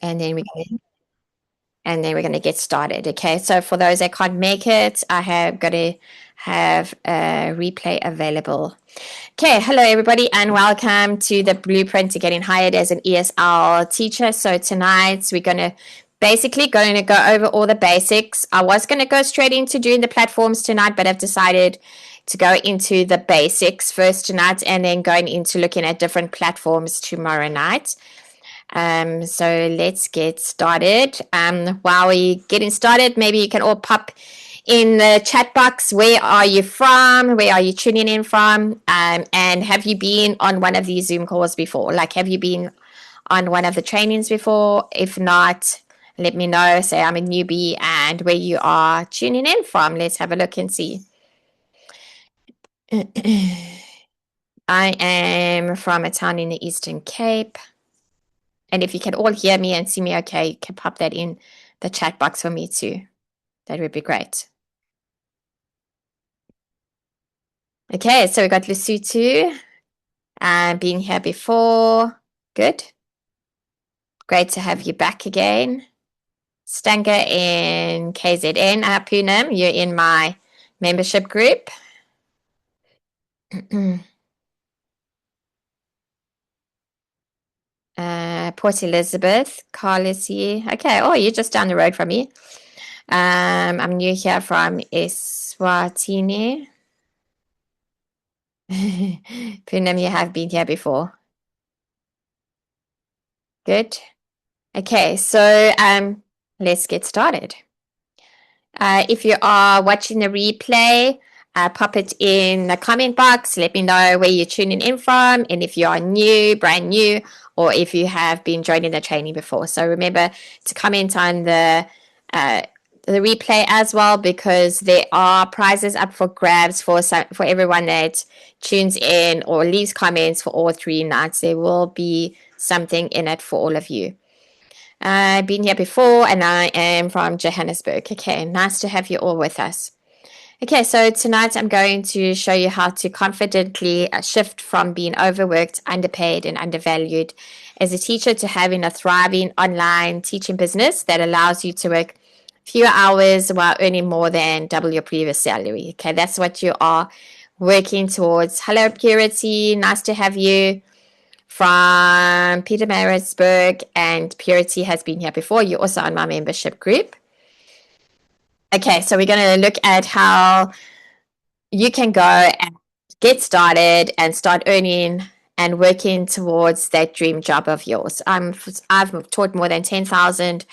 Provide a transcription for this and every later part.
and then we're going to get started. Okay, so for those that can't make it, I have got to have a replay available. Okay, hello everybody, and welcome to the blueprint to getting hired as an ESL teacher. So tonight we're going to go over all the basics. I was going to go straight into doing the platforms tonight, but I've decided to go into the basics first tonight and then going into looking at different platforms tomorrow night. So let's get started. While we're getting started, maybe you can all pop in the chat box, where are you from? Where are you tuning in from? And have you been on one of these Zoom calls before? Like, have you been on one of the trainings before? If not, let me know. Say I'm a newbie and where you are tuning in from. Let's have a look and see. I am from a town in the Eastern Cape. And if you can all hear me and see me okay, you can pop that in the chat box for me too. That would be great. Okay, so we got Lesotho been here before. Good. Great to have you back again. Stanger in KZN. Poonam, you're in my membership group. Port Elizabeth, Carl is here. Okay, oh, you're just down the road from me. I'm new here from Eswatini. Poonam, you have been here before. Good. Okay, so let's get started. If you are watching the replay, pop it in the comment box. Let me know where you're tuning in from, and if you are new, brand new, or if you have been joining the training before. So remember to comment on the replay as well, because there are prizes up for grabs for everyone that tunes in or leaves comments for all 3 nights. There will be something in it for all of you. I've been here before and I am from Johannesburg. Okay, nice to have you all with us. Okay, so tonight I'm going to show you how to confidently shift from being overworked, underpaid, and undervalued as a teacher to having a thriving online teaching business that allows you to work fewer hours while earning more than double your previous salary. Okay, that's what you are working towards. Hello, Purity. Nice to have you from Pietermaritzburg, and Purity has been here before. You're also on my membership group. Okay, so we're going to look at how you can go and get started and start earning and working towards that dream job of yours. I've taught more than 10,000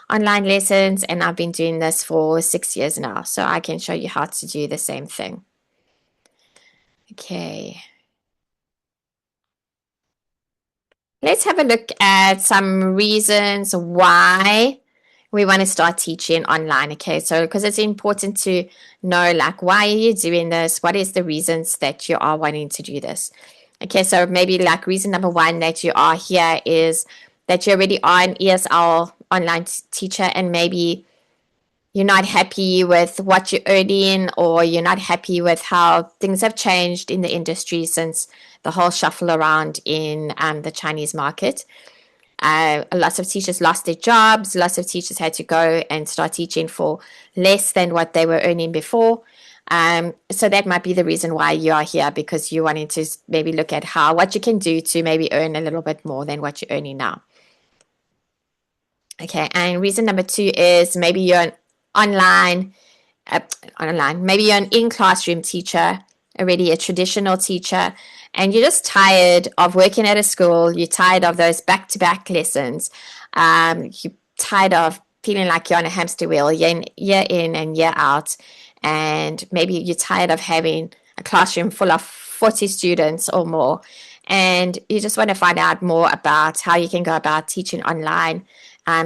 online lessons, and I've been doing this for 6 years now, so I can show you how to do the same thing. Okay. Let's have a look at some reasons why we want to start teaching online. Okay, so because it's important to know, like, why are you doing this? What is the reasons that you are wanting to do this? Okay, so maybe like reason number 1 that you are here is that you already are an ESL online teacher, and maybe you're not happy with what you're earning, or you're not happy with how things have changed in the industry since the whole shuffle around in the Chinese market. Lots of teachers lost their jobs. Lots of teachers had to go and start teaching for less than what they were earning before. So that might be the reason why you are here, because you're wanting to maybe look at what you can do to maybe earn a little bit more than what you're earning now. Okay, and reason number 2 is maybe you're an maybe you're an in-classroom teacher, already a traditional teacher, and you're just tired of working at a school. You're tired of those back-to-back lessons. You're tired of feeling like you're on a hamster wheel year in and year out. And maybe you're tired of having a classroom full of 40 students or more. And you just want to find out more about how you can go about teaching online,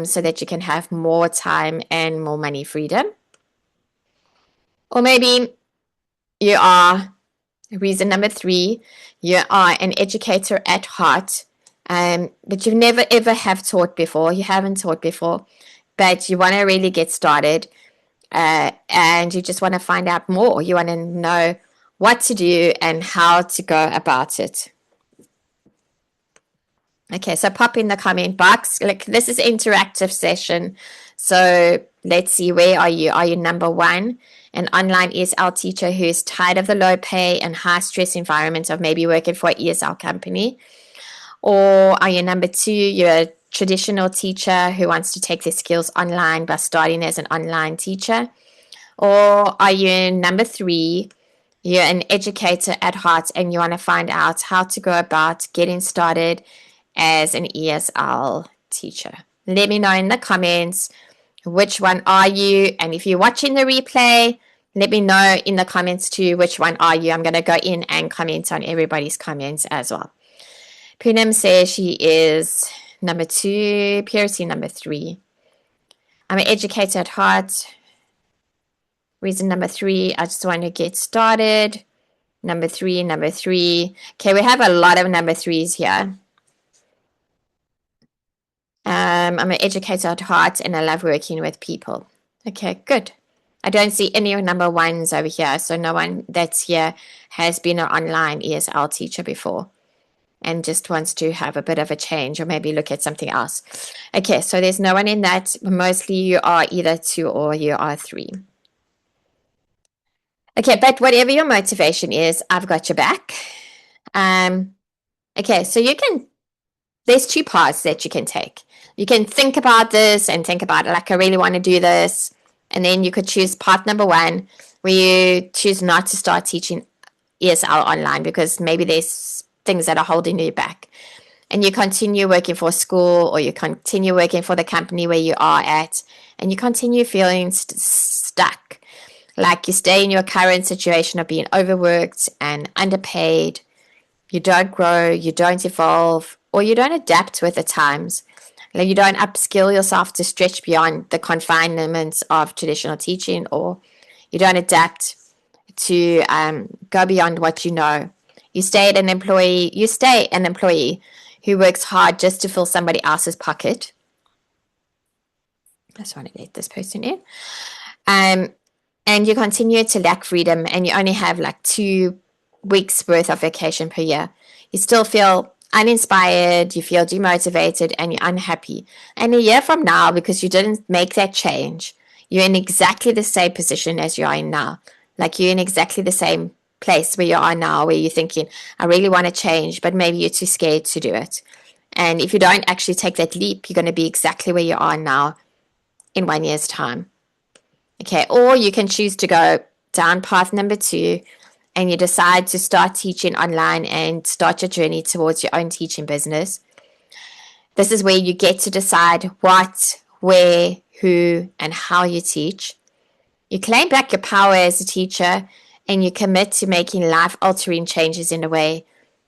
so that you can have more time and more money freedom. Or maybe you are, reason number 3, you are an educator at heart, but you've never ever have taught before. You haven't taught before, but you want to really get started, and you just want to find out more. You want to know what to do and how to go about it. Okay, so pop in the comment box. Like, this is interactive session. So let's see, where are you? Are you number one, an online ESL teacher who's tired of the low pay and high stress environment of maybe working for an ESL company? Or are you number two, you're a traditional teacher who wants to take their skills online by starting as an online teacher? Or are you number three, you're an educator at heart and you want to find out how to go about getting started as an ESL teacher? Let me know in the comments, which one are you? And if you're watching the replay, let me know in the comments too, which one are you? I'm going to go in and comment on everybody's comments as well. Poonam says she is number two, Purity number three. I'm an educator at heart. Reason number three, I just want to get started. Number three. Okay, we have a lot of number threes here. I'm an educator at heart and I love working with people. Okay, good. I don't see any number ones over here, so no one that's here has been an online ESL teacher before and just wants to have a bit of a change or maybe look at something else. Okay, so there's no one in that. Mostly you are either two or you are three. Okay, but whatever your motivation is, I've got your back. Okay, so there's two paths that you can take. You can think about this and think about it, like, I really want to do this. And then you could choose path number one, where you choose not to start teaching ESL online because maybe there's things that are holding you back. And you continue working for school or you continue working for the company where you are at and you continue feeling stuck. Like you stay in your current situation of being overworked and underpaid. You don't grow, you don't evolve, or you don't adapt with the times. Like you don't upskill yourself to stretch beyond the confinements of traditional teaching, or you don't adapt to go beyond what you know. You stay an employee who works hard just to fill somebody else's pocket. I just want to let this person in. And you continue to lack freedom and you only have like 2 weeks worth of vacation per year. You still feel uninspired, you feel demotivated, and you're unhappy. And a year from now, because you didn't make that change, you're in exactly the same position as you are in now. Like you're in exactly the same place where you are now, where you're thinking, I really want to change, but maybe you're too scared to do it. And if you don't actually take that leap, you're going to be exactly where you are now in 1 year's time. Okay, or you can choose to go down path number 2 and you decide to start teaching online and start your journey towards your own teaching business. This is where you get to decide what, where, who, and how you teach. You claim back your power as a teacher and you commit to making life-altering changes in the way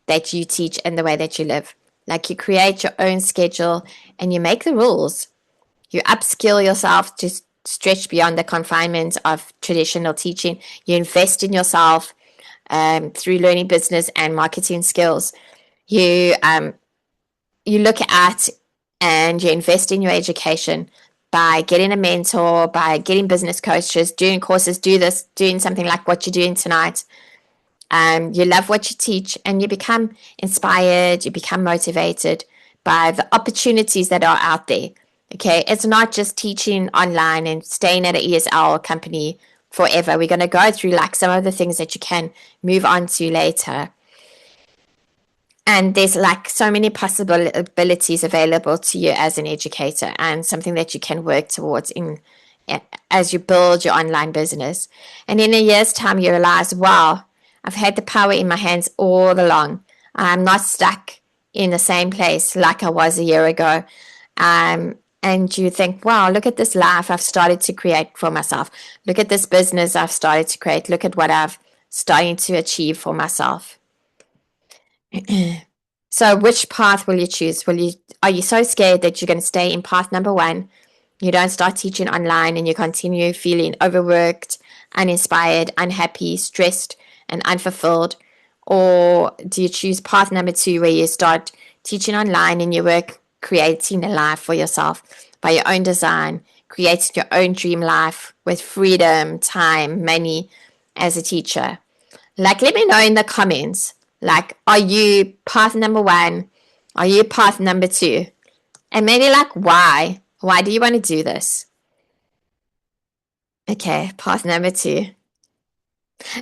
that you teach and the way that you live. Like you create your own schedule and you make the rules. You upskill yourself to stretch beyond the confinement of traditional teaching. You invest in yourself through learning business and marketing skills. You look at and you invest in your education by getting a mentor, by getting business coaches, doing courses, doing something like what you're doing tonight. You love what you teach and you become inspired, you become motivated by the opportunities that are out there. Okay, it's not just teaching online and staying at an ESL company forever. We're going to go through like some of the things that you can move on to later. And there's like so many possibilities available to you as an educator and something that you can work towards as you build your online business. And in a year's time, you realize, wow, I've had the power in my hands all along. I'm not stuck in the same place like I was a year ago. And you think, wow, look at this life I've started to create for myself. Look at this business I've started to create. Look at what I've started to achieve for myself. So which path will you choose? Are you so scared that you're going to stay in path number 1? You don't start teaching online and you continue feeling overworked, uninspired, unhappy, stressed, and unfulfilled? Or do you choose path number 2 where you start teaching online and you work creating a life for yourself by your own design, creating your own dream life with freedom, time, money as a teacher? Like, let me know in the comments, like, are you path number 1 Are you path number 2? And maybe like, why? Why do you want to do this? Okay, path number 2.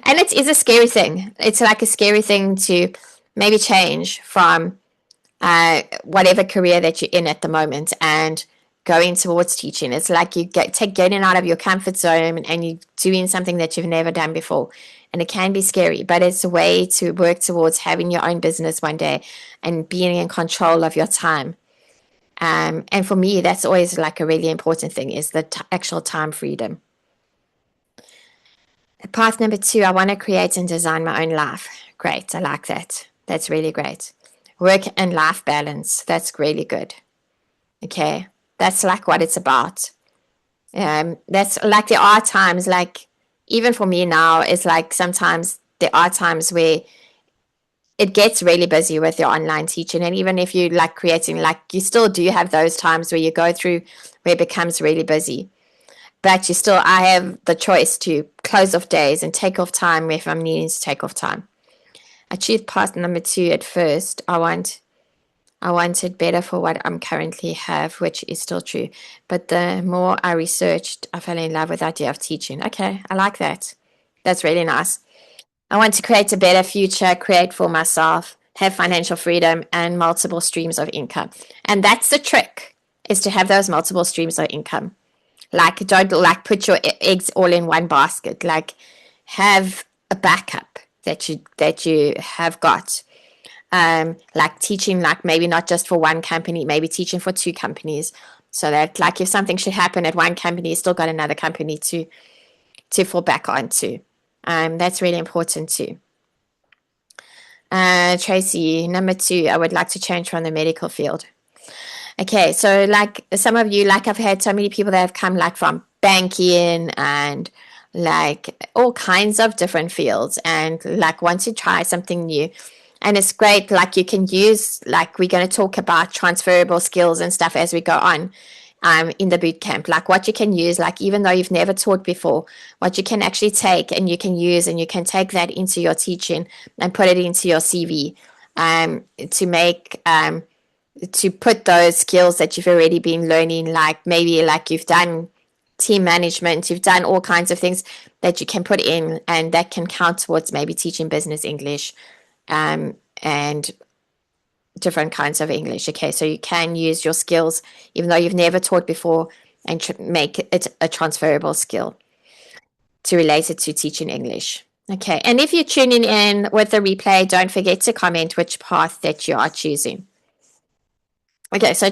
And it is a scary thing. It's like a scary thing to maybe change from whatever career that you're in at the moment and going towards teaching. It's like you getting out of your comfort zone and you doing something that you've never done before. And it can be scary, but it's a way to work towards having your own business one day and being in control of your time. And for me, that's always like a really important thing, is the actual time freedom. Path number 2, I want to create and design my own life. Great. I like that. That's really great. Work and life balance. That's really good. Okay. That's like what it's about. That's like, there are times, like even for me now, it's like sometimes there are times where it gets really busy with your online teaching. And even if you like creating, like you still do have those times where you go through where it becomes really busy. But I have the choice to close off days and take off time if I'm needing to take off time. I choose path number 2 at first. I want it better for what I'm currently have, which is still true. But the more I researched, I fell in love with the idea of teaching. Okay, I like that. That's really nice. I want to create a better future, create for myself, have financial freedom and multiple streams of income. And that's the trick, is to have those multiple streams of income. Like, don't like put your eggs all in one basket. Like, have a backup that you have got. Like teaching, like maybe not just for one company, maybe teaching for 2 companies, so that like if something should happen at one company, you still got another company to fall back onto. That's really important too. Tracy, number 2, I would like to change from the medical field. Okay, so like some of you, like I've had so many people that have come like from banking and like all kinds of different fields and like want to try something new. And it's great, like you can use, like we're going to talk about transferable skills and stuff as we go on in the boot camp, like what you can use, like even though you've never taught before, what you can actually take and you can use, and you can take that into your teaching and put it into your CV to make to put those skills that you've already been learning, like maybe like you've done team management, you've done all kinds of things that you can put in, and that can count towards maybe teaching business English and different kinds of English. Okay, so you can use your skills even though you've never taught before and make it a transferable skill to relate it to teaching English. Okay, and if you're tuning in with the replay, don't forget to comment which path that you are choosing. Okay, so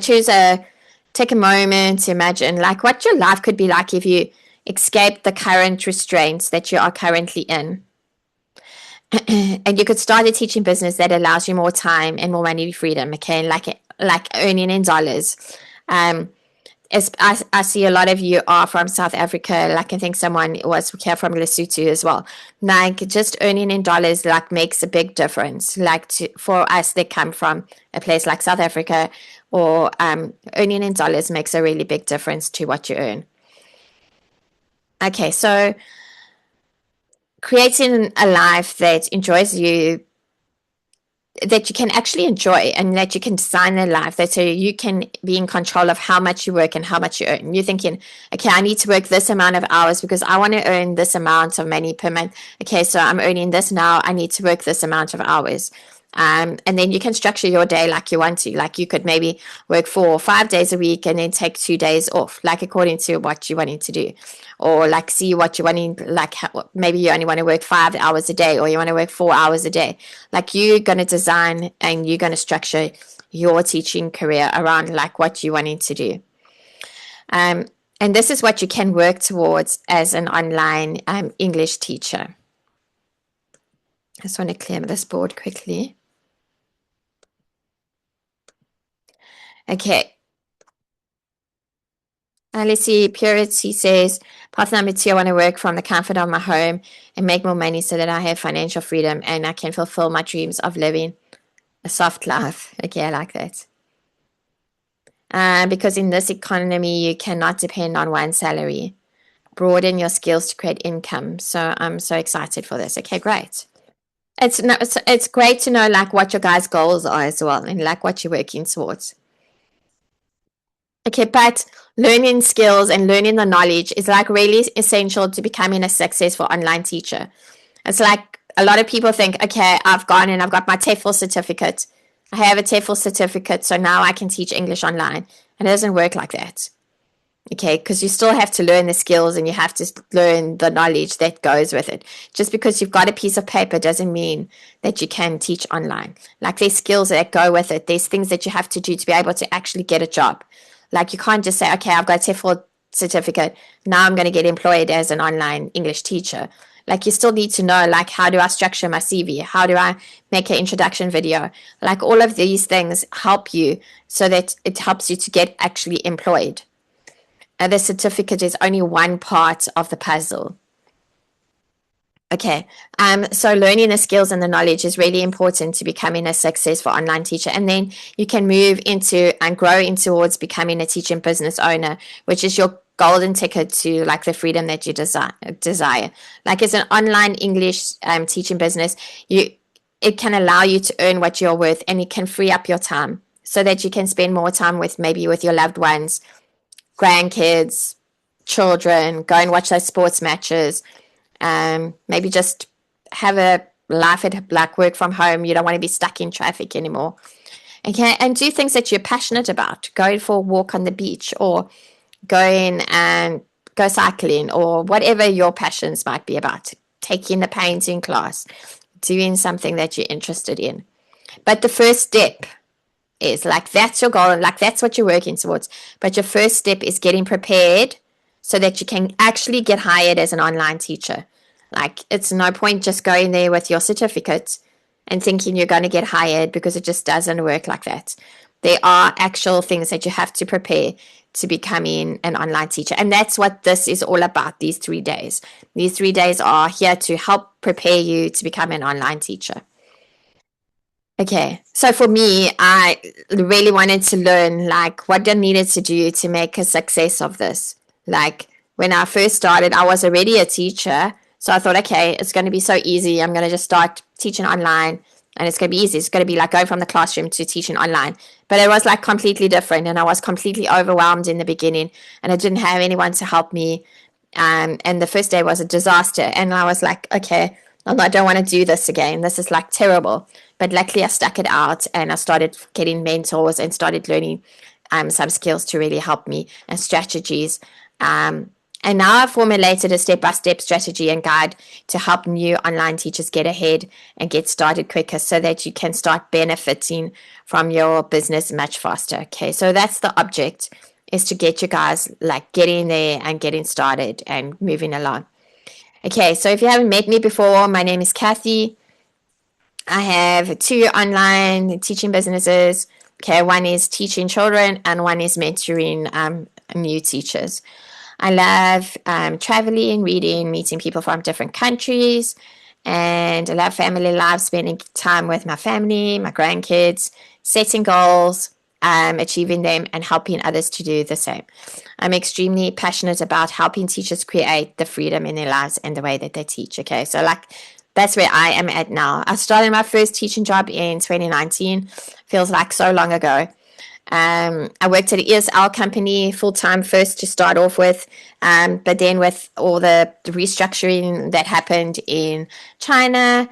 take a moment to imagine like what your life could be like if you escape the current restraints that you are currently in. And you could start a teaching business that allows you more time and more money freedom, okay, like earning in dollars. I see a lot of you are from South Africa. Like I think someone was here from Lesotho as well. Like just earning in dollars like makes a big difference. Like for us that come from a place like South Africa, or earning in dollars makes a really big difference to what you earn. Okay, so creating a life that enjoys you, that you can actually enjoy, and that you can design a life that so you can be in control of how much you work and how much you earn. You're thinking, okay, I need to work this amount of hours because I want to earn this amount of money per month. Okay, so I'm earning this now. I need to work this amount of hours. And then you can structure your day like you want to. Like you could maybe work 4 or 5 days a week and then take 2 days off, like according to what you're wanting to do. Or like see what you're wanting, like maybe you only want to work 5 hours a day, or you want to work 4 hours a day. Like you're going to design and you're going to structure your teaching career around like what you're wanting to do. And this is what you can work towards as an online English teacher. I just want to clear this board quickly. Okay. Let's see. Purity says, path number 2, I want to work from the comfort of my home and make more money so that I have financial freedom and I can fulfill my dreams of living a soft life. Okay, I like that. Because in this economy, you cannot depend on one salary. Broaden your skills to create income. So I'm so excited for this. Okay, great. It's great to know like what your guys' goals are as well and like what you're working towards. Okay, but learning skills and learning the knowledge is like really essential to becoming a successful online teacher. It's like a lot of people think, okay, I've gone and I've got my TEFL certificate. I have a TEFL certificate, so now I can teach English online. And it doesn't work like that. Okay, because you still have to learn the skills and you have to learn the knowledge that goes with it. Just because you've got a piece of paper doesn't mean that you can teach online. Like there's skills that go with it. There's things that you have to do to be able to actually get a job. Like you can't just say, okay, I've got a TEFL certificate. Now I'm going to get employed as an online English teacher. Like you still need to know, like, how do I structure my CV? How do I make an introduction video? Like all of these things help you so that it helps you to get actually employed. The certificate is only one part of the puzzle. Okay, so learning the skills and the knowledge is really important to becoming a successful online teacher. And then you can move into and grow in towards becoming a teaching business owner, which is your golden ticket to like the freedom that you desire. Like as an online English teaching business, it can allow you to earn what you're worth, and it can free up your time so that you can spend more time with maybe with your loved ones, grandkids, children, go and watch those sports matches. Maybe just have a life at like work from home. You don't want to be stuck in traffic anymore. Okay, and do things that you're passionate about. Going for a walk on the beach, or going and go cycling, or whatever your passions might be about. Taking the painting class, doing something that you're interested in. But the first step is like that's your goal, like that's what you're working towards. But your first step is getting prepared so that you can actually get hired as an online teacher. Like it's no point just going there with your certificate and thinking you're going to get hired, because it just doesn't work like that. There are actual things that you have to prepare to becoming an online teacher. And that's what this is all about, these 3 days. These 3 days are here to help prepare you to become an online teacher. Okay, so for me, I really wanted to learn like what I needed to do to make a success of this. Like when I first started, I was already a teacher. So I thought, okay, it's going to be so easy. I'm going to just start teaching online and it's going to be easy. It's going to be like going from the classroom to teaching online. But it was like completely different, and I was completely overwhelmed in the beginning, and I didn't have anyone to help me. And the first day was a disaster. And I was like, okay, I don't want to do this again. This is like terrible. But luckily I stuck it out and I started getting mentors and started learning some skills to really help me, and strategies. And now I've formulated a step-by-step strategy and guide to help new online teachers get ahead and get started quicker so that you can start benefiting from your business much faster. Okay, so that's the object, is to get you guys like getting there and getting started and moving along. Okay, so if you haven't met me before, my name is Kathy. I have 2 online teaching businesses. Okay, one is teaching children and one is mentoring new teachers. I love traveling, reading, meeting people from different countries, and I love family life, spending time with my family, my grandkids, setting goals, achieving them, and helping others to do the same. I'm extremely passionate about helping teachers create the freedom in their lives and the way that they teach. Okay, so like that's where I am at now. I started my first teaching job in 2019. Feels like so long ago. I worked at an ESL company full-time first to start off with, but then with all the restructuring that happened in China,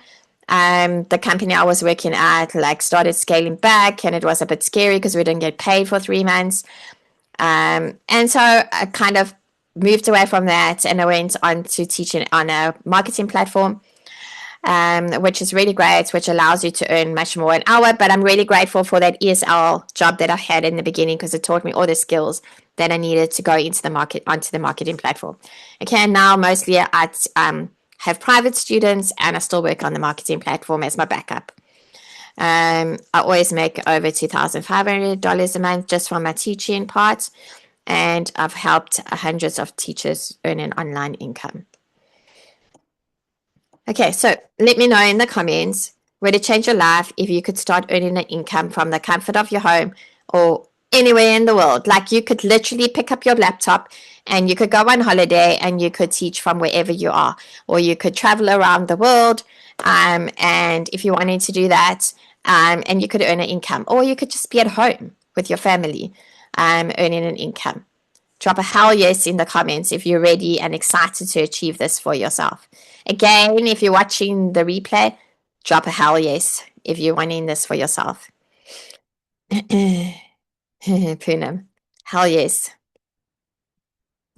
the company I was working at like started scaling back, and it was a bit scary because we didn't get paid for 3 months. And so I kind of moved away from that, and I went on to teaching on a marketing platform, which is really great, which allows you to earn much more an hour. But I'm really grateful for that ESL job that I had in the beginning, because it taught me all the skills that I needed to go into the market, onto the marketing platform. Okay, and now mostly I have private students, and I still work on the marketing platform as my backup. I always make over $2,500 a month just from my teaching part, and I've helped hundreds of teachers earn an online income. Okay, so let me know in the comments, would it change your life if you could start earning an income from the comfort of your home or anywhere in the world? Like you could literally pick up your laptop and you could go on holiday and you could teach from wherever you are, or you could travel around the world And if you wanted to do that, and you could earn an income, or you could just be at home with your family, earning an income. Drop a hell yes in the comments if you're ready and excited to achieve this for yourself. Again, if you're watching the replay, drop a hell yes if you're wanting this for yourself. Poonam, hell yes.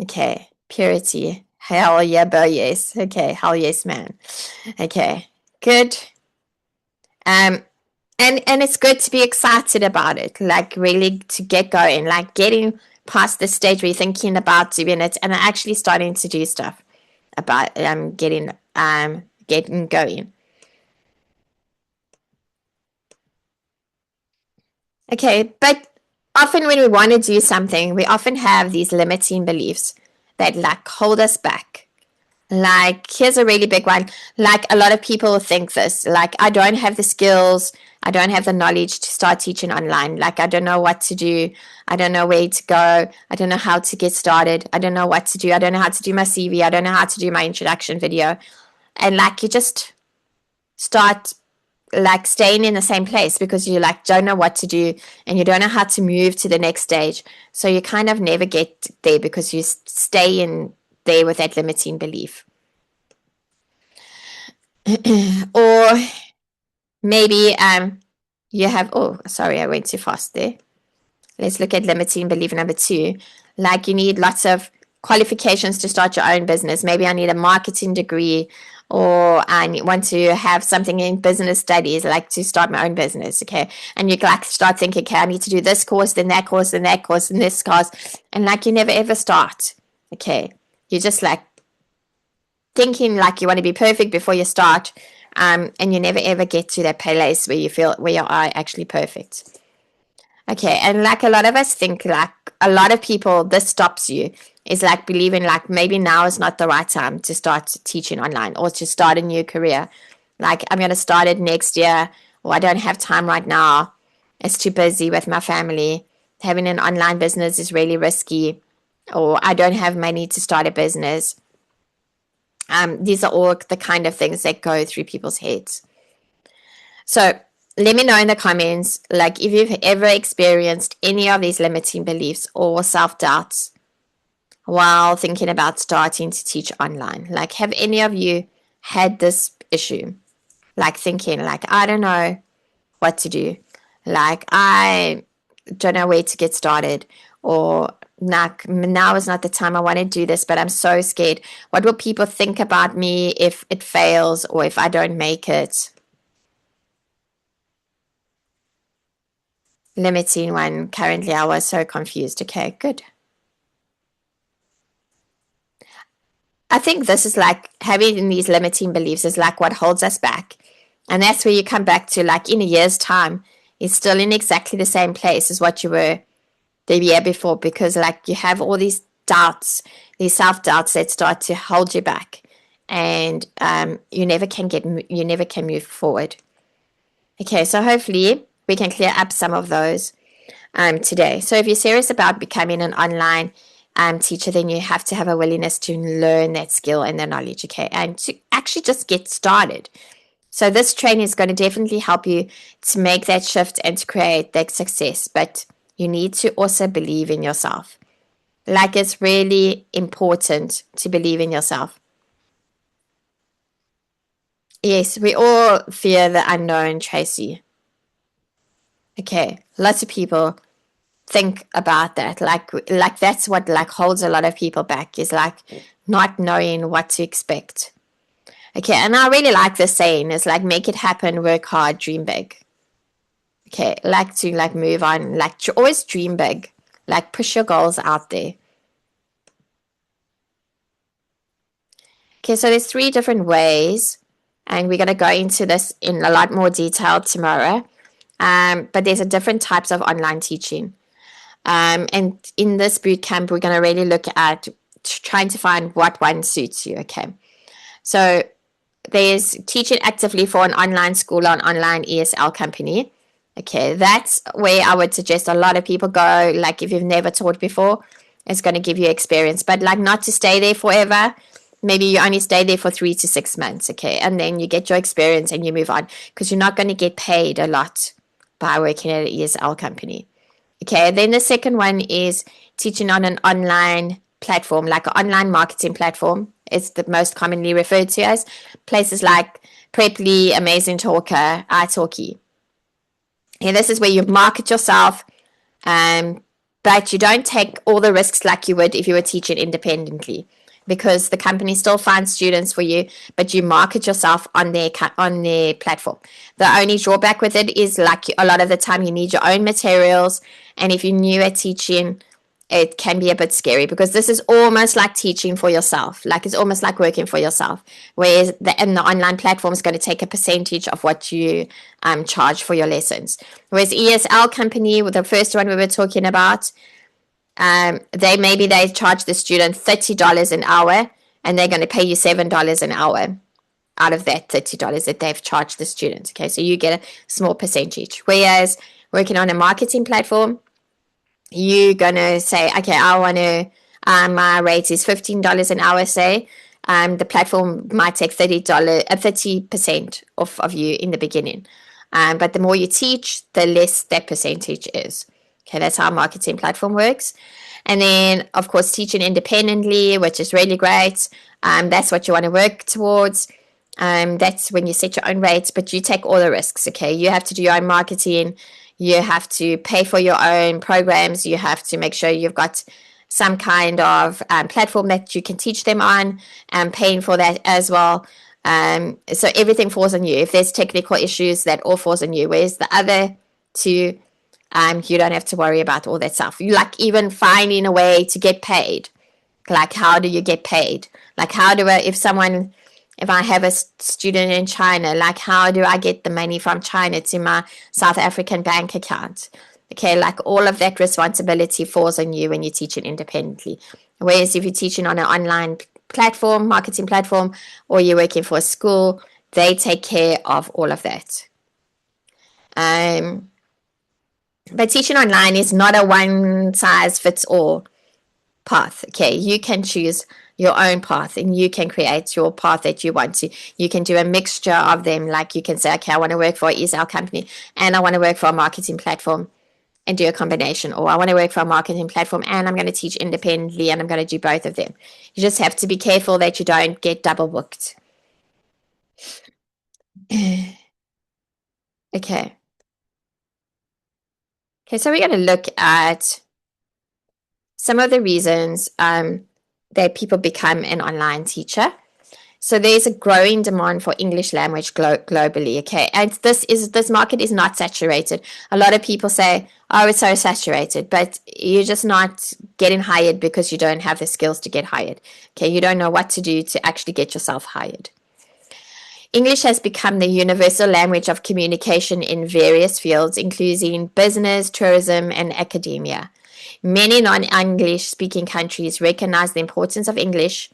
Okay, purity, hell yeah, but yes. Okay, hell yes, man. Okay, good. And it's good to be excited about it, like really to get going, like getting past the stage where you're thinking about doing it and actually starting to do stuff about getting going. Okay, but often when we want to do something, we often have these limiting beliefs that like hold us back. Like, here's a really big one. Like, a lot of people think this, like, I don't have the skills, I don't have the knowledge to start teaching online. Like, I don't know what to do. I don't know where to go. I don't know how to get started. I don't know what to do. I don't know how to do my CV. I don't know how to do my introduction video. And like, you just start like staying in the same place because you like don't know what to do and you don't know how to move to the next stage. So you kind of never get there because you stay in there with that limiting belief. Or maybe you have, oh, sorry, I went too fast there. Let's look at limiting belief number 2. Like, you need lots of qualifications to start your own business. Maybe I need a marketing degree, or I want to have something in business studies, like to start my own business. Okay. And you like start thinking, okay, I need to do this course, then that course, then that course, and this course. And like, you never ever start. Okay. You're just like thinking like you want to be perfect before you start. And you never ever get to that place where you feel where you are actually perfect. Okay, and like a lot of us think, like a lot of people, this stops you, is like believing like maybe now is not the right time to start teaching online or to start a new career. Like, I'm going to start it next year, or I don't have time right now. It's too busy with my family. Having an online business is really risky, or I don't have money to start a business. These are all the kind of things that go through people's heads. So let me know in the comments, like, if you've ever experienced any of these limiting beliefs or self-doubts while thinking about starting to teach online. Like, have any of you had this issue? Like, thinking like, I don't know what to do. Like, I don't know where to get started, or like, now is not the time, I want to do this, but I'm so scared. What will people think about me if it fails or if I don't make it? Limiting one. Currently, I was so confused. Okay, good. I think this is like having these limiting beliefs is like what holds us back. And that's where you come back to, like, in a year's time, you're still in exactly the same place as what you were the year before, because like you have all these doubts, these self-doubts that start to hold you back, and you never can move forward. Okay, so hopefully we can clear up some of those today. So if you're serious about becoming an online teacher, then you have to have a willingness to learn that skill and the knowledge, okay, and to actually just get started. So this training is going to definitely help you to make that shift and to create that success, but you need to also believe in yourself. Like, it's really important to believe in yourself. Yes, we all fear the unknown, Tracy. Okay, lots of people think about that. Like that's what like holds a lot of people back, is like not knowing what to expect. Okay, and I really like this saying, is like, make it happen, work hard, dream big. Okay, like to like move on, like to always dream big, like push your goals out there. Okay, so there's 3 different ways, and we're going to go into this in a lot more detail tomorrow. But there's a different types of online teaching. And in this bootcamp, we're going to really look at trying to find what one suits you, okay? So there's teaching actively for an online school or an online ESL company. Okay, that's where I would suggest a lot of people go. Like, if you've never taught before, it's going to give you experience, but like not to stay there forever, maybe you only stay there for 3 to 6 months, okay, and then you get your experience and you move on, because you're not going to get paid a lot by working at an ESL company. Okay, then the second one is teaching on an online platform, like an online marketing platform. It's the most commonly referred to as places like Preply, Amazing Talker, italki. And this is where you market yourself, but you don't take all the risks like you would if you were teaching independently, because the company still finds students for you, but you market yourself on their platform. The only drawback with it is, like, a lot of the time you need your own materials, and if you're new at teaching, it can be a bit scary, because this is almost like teaching for yourself. Like, it's almost like working for yourself, whereas the online platform is going to take a percentage of what you charge for your lessons. Whereas ESL company, with the first one we were talking about, they charge the student $30 an hour, and they're going to pay you $7 an hour out of that $30 that they've charged the student. Okay, so you get a small percentage. Whereas working on a marketing platform, you're going to say, okay, I want to, my rate is $15 an hour, say. The platform might take $30, 30% off of you in the beginning. But the more you teach, the less that percentage is. Okay, that's how a marketing platform works. And then, of course, teaching independently, which is really great. That's what you want to work towards. That's when you set your own rates, but you take all the risks, okay? You have to do your own marketing. You have to pay for your own programs. You have to make sure you've got some kind of platform that you can teach them on, and paying for that as well. So everything falls on you. If there's technical issues, that all falls on you. Whereas the other two, you don't have to worry about all that stuff. You, like, even finding a way to get paid. Like, how do you get paid? Like, if I have a student in China, like, how do I get the money from China to my South African bank account? Okay, like, all of that responsibility falls on you when you're teaching independently. Whereas if you're teaching on an online platform, marketing platform, or you're working for a school, they take care of all of that. But teaching online is not a one-size-fits-all path. Okay, you can choose your own path, and you can create your path that you want to. You can do a mixture of them. Like, you can say, okay, I want to work for an ESL company, and I want to work for a marketing platform, and do a combination. Or I want to work for a marketing platform, and I'm going to teach independently, and I'm going to do both of them. You just have to be careful that you don't get double booked. Okay. Okay, so we're going to look at some of the reasons that people become an online teacher. So there's a growing demand for English language globally, okay? And this market is not saturated. A lot of people say, oh, it's so saturated, but you're just not getting hired because you don't have the skills to get hired, okay? You don't know what to do to actually get yourself hired. English has become the universal language of communication in various fields, including business, tourism, and academia. Many non-English speaking countries recognize the importance of English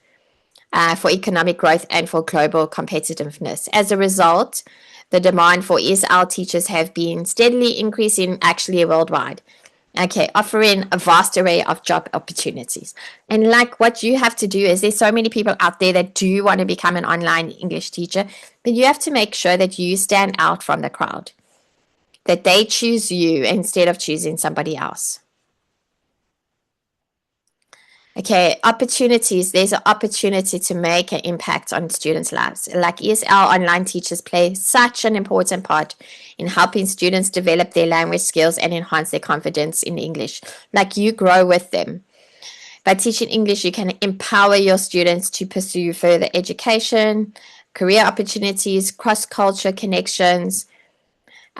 for economic growth and for global competitiveness. As a result, the demand for ESL teachers have been steadily increasing, actually worldwide. Okay, offering a vast array of job opportunities. And like, what you have to do is, there's so many people out there that do want to become an online English teacher, but you have to make sure that you stand out from the crowd, that they choose you instead of choosing somebody else. Okay, opportunities. There's an opportunity to make an impact on students' lives. Like, ESL online teachers play such an important part in helping students develop their language skills and enhance their confidence in English. Like, you grow with them. By teaching English, you can empower your students to pursue further education, career opportunities, cross-culture connections,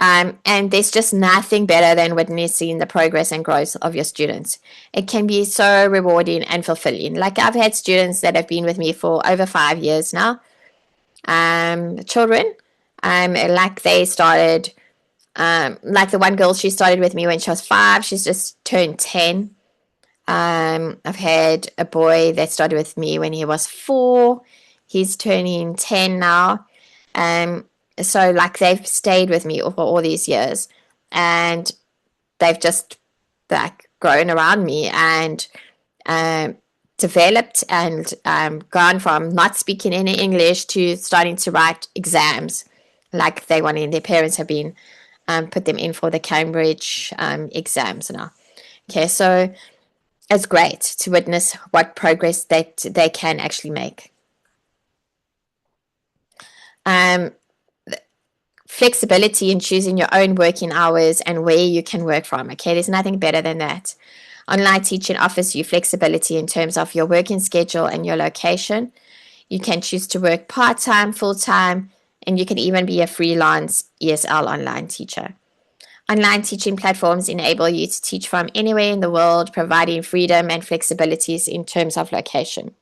and there's just nothing better than witnessing the progress and growth of your students. It can be so rewarding and fulfilling. Like, I've had students that have been with me for over 5 years now. Children, like, they started, like the one girl, she started with me when she was 5. She's just turned 10. I've had a boy that started with me when he was 4. He's turning 10 now. So, like, they've stayed with me for all these years, and they've just, like, grown around me, and developed and gone from not speaking any English to starting to write exams like they wanted. Their parents have been put them in for the Cambridge exams now. Okay, so it's great to witness what progress that they can actually make. Flexibility in choosing your own working hours and where you can work from. Okay, there's nothing better than that. Online teaching offers you flexibility in terms of your working schedule and your location. You can choose to work part-time, full-time, and you can even be a freelance ESL online teacher. Online teaching platforms enable you to teach from anywhere in the world, providing freedom and flexibilities in terms of location.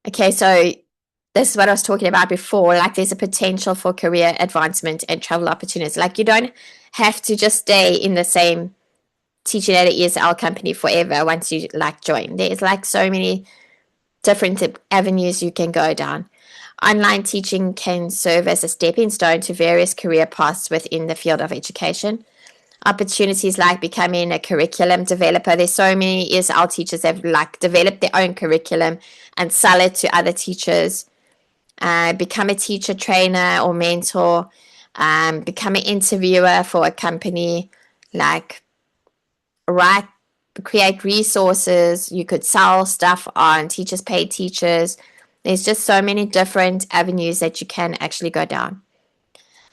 Okay, so this is what I was talking about before. Like, there's a potential for career advancement and travel opportunities. Like, you don't have to just stay in the same teaching at an ESL company forever once you like join. There's like so many different avenues you can go down. Online teaching can serve as a stepping stone to various career paths within the field of education. Opportunities like becoming a curriculum developer. There's so many ESL teachers that have like developed their own curriculum and sell it to other teachers. Become a teacher trainer or mentor. Become an interviewer for a company. Like, create resources. You could sell stuff on Teachers Pay Teachers. There's just so many different avenues that you can actually go down.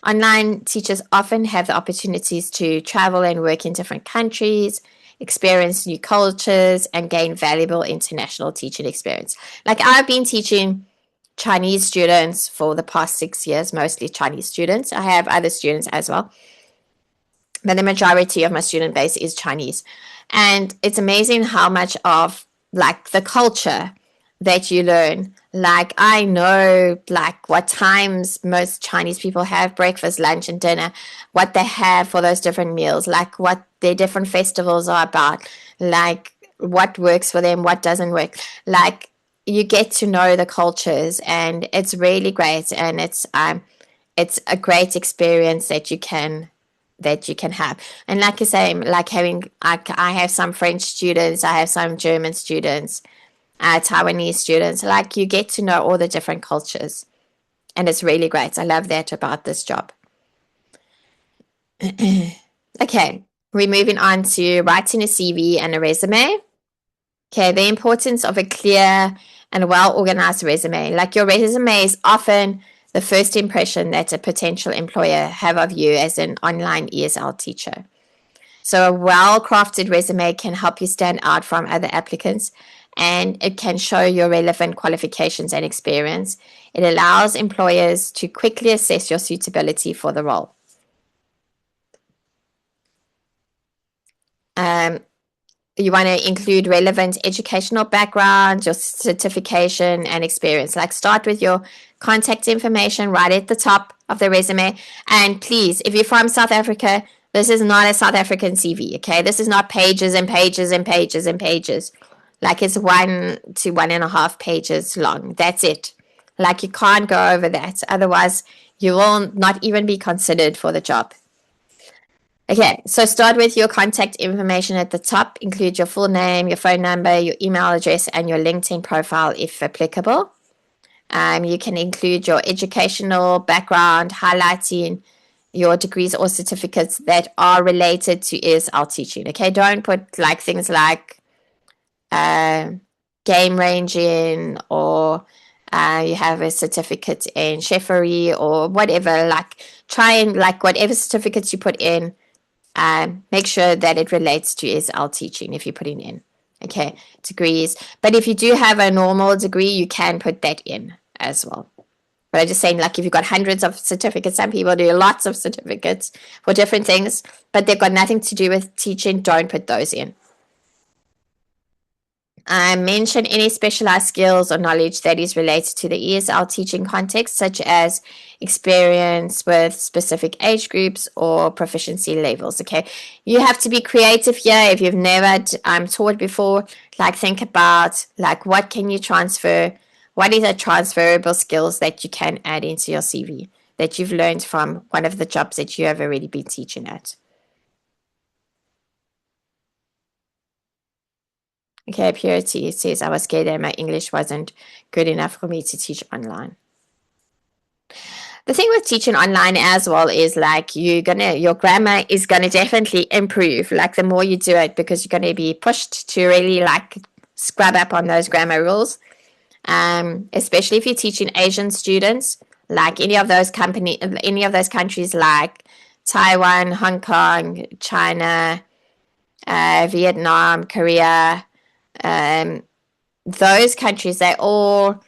Online teachers often have the opportunities to travel and work in different countries, experience new cultures, and gain valuable international teaching experience. Like, I've been teaching Chinese students for the past 6 years, mostly Chinese students. I have other students as well, but the majority of my student base is Chinese. And it's amazing how much of like the culture that you learn. Like, I know like what times most Chinese people have breakfast, lunch, and dinner, what they have for those different meals, like what their different festivals are about, like what works for them, what doesn't work. Like, you get to know the cultures, and it's really great, and it's a great experience that you can have. And like I say, like I have some French students, I have some German students, Taiwanese students. Like, you get to know all the different cultures, and it's really great. I love that about this job. Okay, we're moving on to writing a CV and a resume. Okay, the importance of a clear and well-organized resume. Like, your resume is often the first impression that a potential employer have of you as an online ESL teacher. So a well-crafted resume can help you stand out from other applicants, and it can show your relevant qualifications and experience. It allows employers to quickly assess your suitability for the role. You want to include relevant educational background, your certification, and experience. Like, start with your contact information right at the top of the resume. And please, if you're from South Africa, this is not a South African CV, okay? This is not pages and pages and pages and pages. Like, it's 1 to 1.5 pages long. That's it. Like, you can't go over that. Otherwise, you will not even be considered for the job. Okay, so start with your contact information at the top. Include your full name, your phone number, your email address, and your LinkedIn profile if applicable. You can include your educational background, highlighting your degrees or certificates that are related to ESL teaching. Okay, don't put like things like game ranging, or you have a certificate in chefery or whatever. Like, try and like whatever certificates you put in, make sure that it relates to ESL teaching if you're putting in, okay, degrees. But if you do have a normal degree, you can put that in as well. But I'm just saying, like, if you've got hundreds of certificates, some people do lots of certificates for different things, but they've got nothing to do with teaching, don't put those in. Mention any specialized skills or knowledge that is related to the ESL teaching context, such as experience with specific age groups or proficiency levels. Okay, you have to be creative here. If you've never taught before, like, think about like, what can you transfer? What is the transferable skills that you can add into your CV that you've learned from one of the jobs that you have already been teaching at? Okay, Purity says, I was scared that my English wasn't good enough for me to teach online. The thing with teaching online as well is like your grammar is gonna definitely improve. Like the more you do it, because you're gonna be pushed to really like scrub up on those grammar rules. Especially if you're teaching Asian students, like any of those countries like Taiwan, Hong Kong, China, Vietnam, Korea, those countries, they all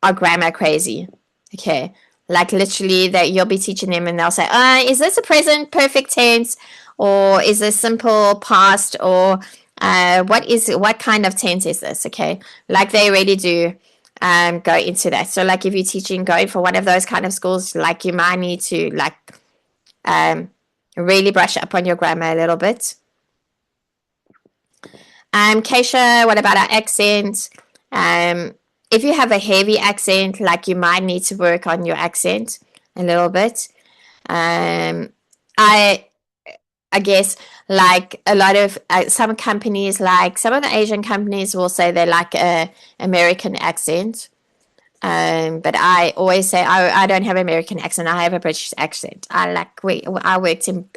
are grammar crazy. Okay. Like literally that you'll be teaching them and they'll say, is this a present perfect tense? Or is this simple past? Or what kind of tense is this? Okay. Like they really do go into that. So like if you're teaching going for one of those kind of schools, like you might need to like really brush up on your grammar a little bit. Keisha, what about our accent? If you have a heavy accent, like you might need to work on your accent a little bit. I guess like a lot of some companies, like some of the Asian companies will say they like a American accent. But I always say I don't have an American accent. I have a British accent. I worked in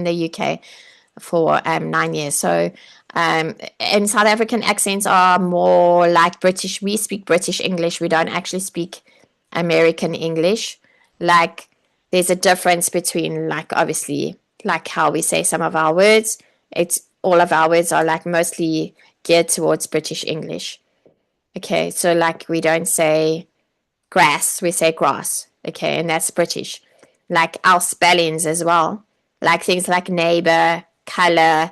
the UK for 9 years. So and South African accents are more like British. We speak British English. We don't actually speak American English. Like there's a difference between like obviously like how we say some of our words. It's all of our words are like mostly geared towards British English. Okay, so like we don't say grass, we say grass. Okay, and that's British. Like our spellings as well. Like things like neighbor, color.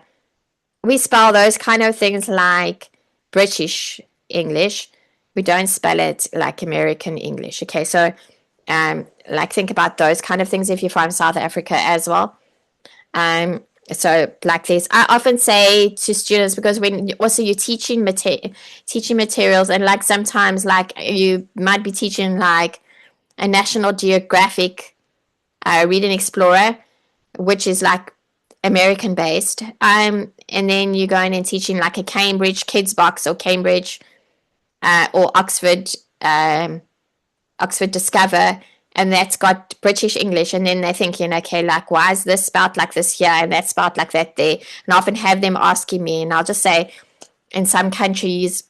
We spell those kind of things like British English. We don't spell it like American English. Okay, so like think about those kind of things if you're from South Africa as well. So like this, I often say to students, because when also you're teaching materials, and like sometimes like you might be teaching like a National Geographic Reading Explorer, which is like American based, and then you're going and teaching like a Cambridge Kids Box or Cambridge or Oxford Discover, and that's got British English, and then they're thinking, okay, like why is this spelled like this here and that spelled like that there? And I often have them asking me, and I'll just say, in some countries,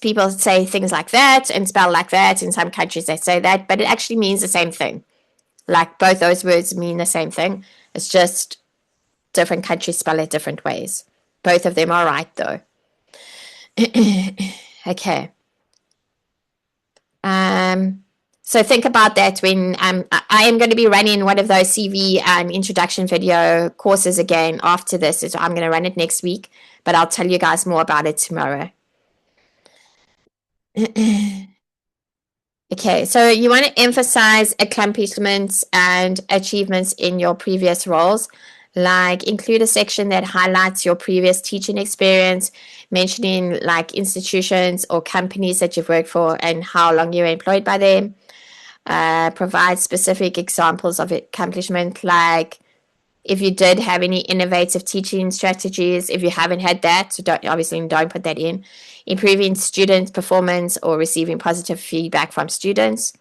people say things like that and spell like that. In some countries, they say that, but it actually means the same thing. Like both those words mean the same thing. It's just different countries spell it different ways. Both of them are right, though. Okay. So think about that when I am going to be running one of those CV introduction video courses again after this. So I'm going to run it next week, but I'll tell you guys more about it tomorrow. Okay, so you want to emphasize accomplishments and achievements in your previous roles. Like include a section that highlights your previous teaching experience, mentioning like institutions or companies that you've worked for and how long you were employed by them. Provide specific examples of accomplishment, like if you did have any innovative teaching strategies. If you haven't had that, so don't put that in. Improving student performance or receiving positive feedback from students.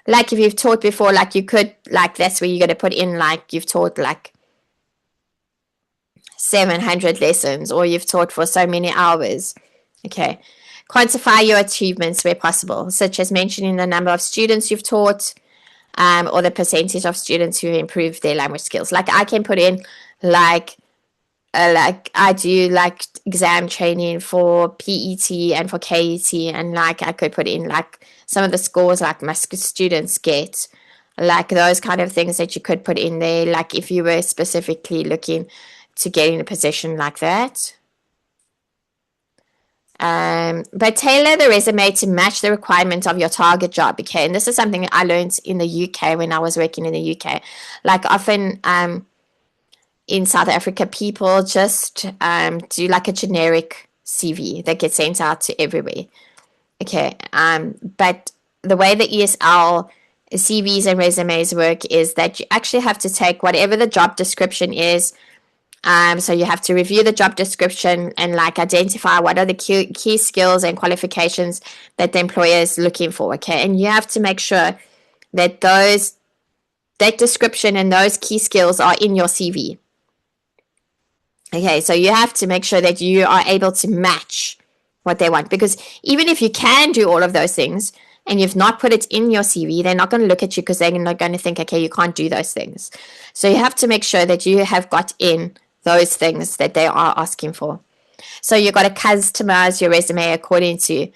Like if you've taught before, like you could, like that's where you're going to put in like you've taught like 700 lessons or you've taught for so many hours. Okay. Quantify your achievements where possible, such as mentioning the number of students you've taught or the percentage of students who improve their language skills. Like I can put in like I do like exam training for PET and for KET, and like I could put in like some of the scores like my students get, like those kind of things that you could put in there, like if you were specifically looking to get in a position like that. But tailor the resume to match the requirement of your target job. Okay, and this is something I learned in the UK when I was working in the UK. Like often in South Africa, people just do like a generic CV that gets sent out to everywhere. Okay, but the way the ESL CVs and resumes work is that you actually have to take whatever the job description is, So you have to review the job description and like identify what are the key skills and qualifications that the employer is looking for. Okay. And you have to make sure that that description and those key skills are in your CV. Okay. So you have to make sure that you are able to match what they want, because even if you can do all of those things and you've not put it in your CV, they're not going to look at you because they're not going to think, okay, you can't do those things. So you have to make sure that you have got in those things that they are asking for. So you've got to customize your resume according to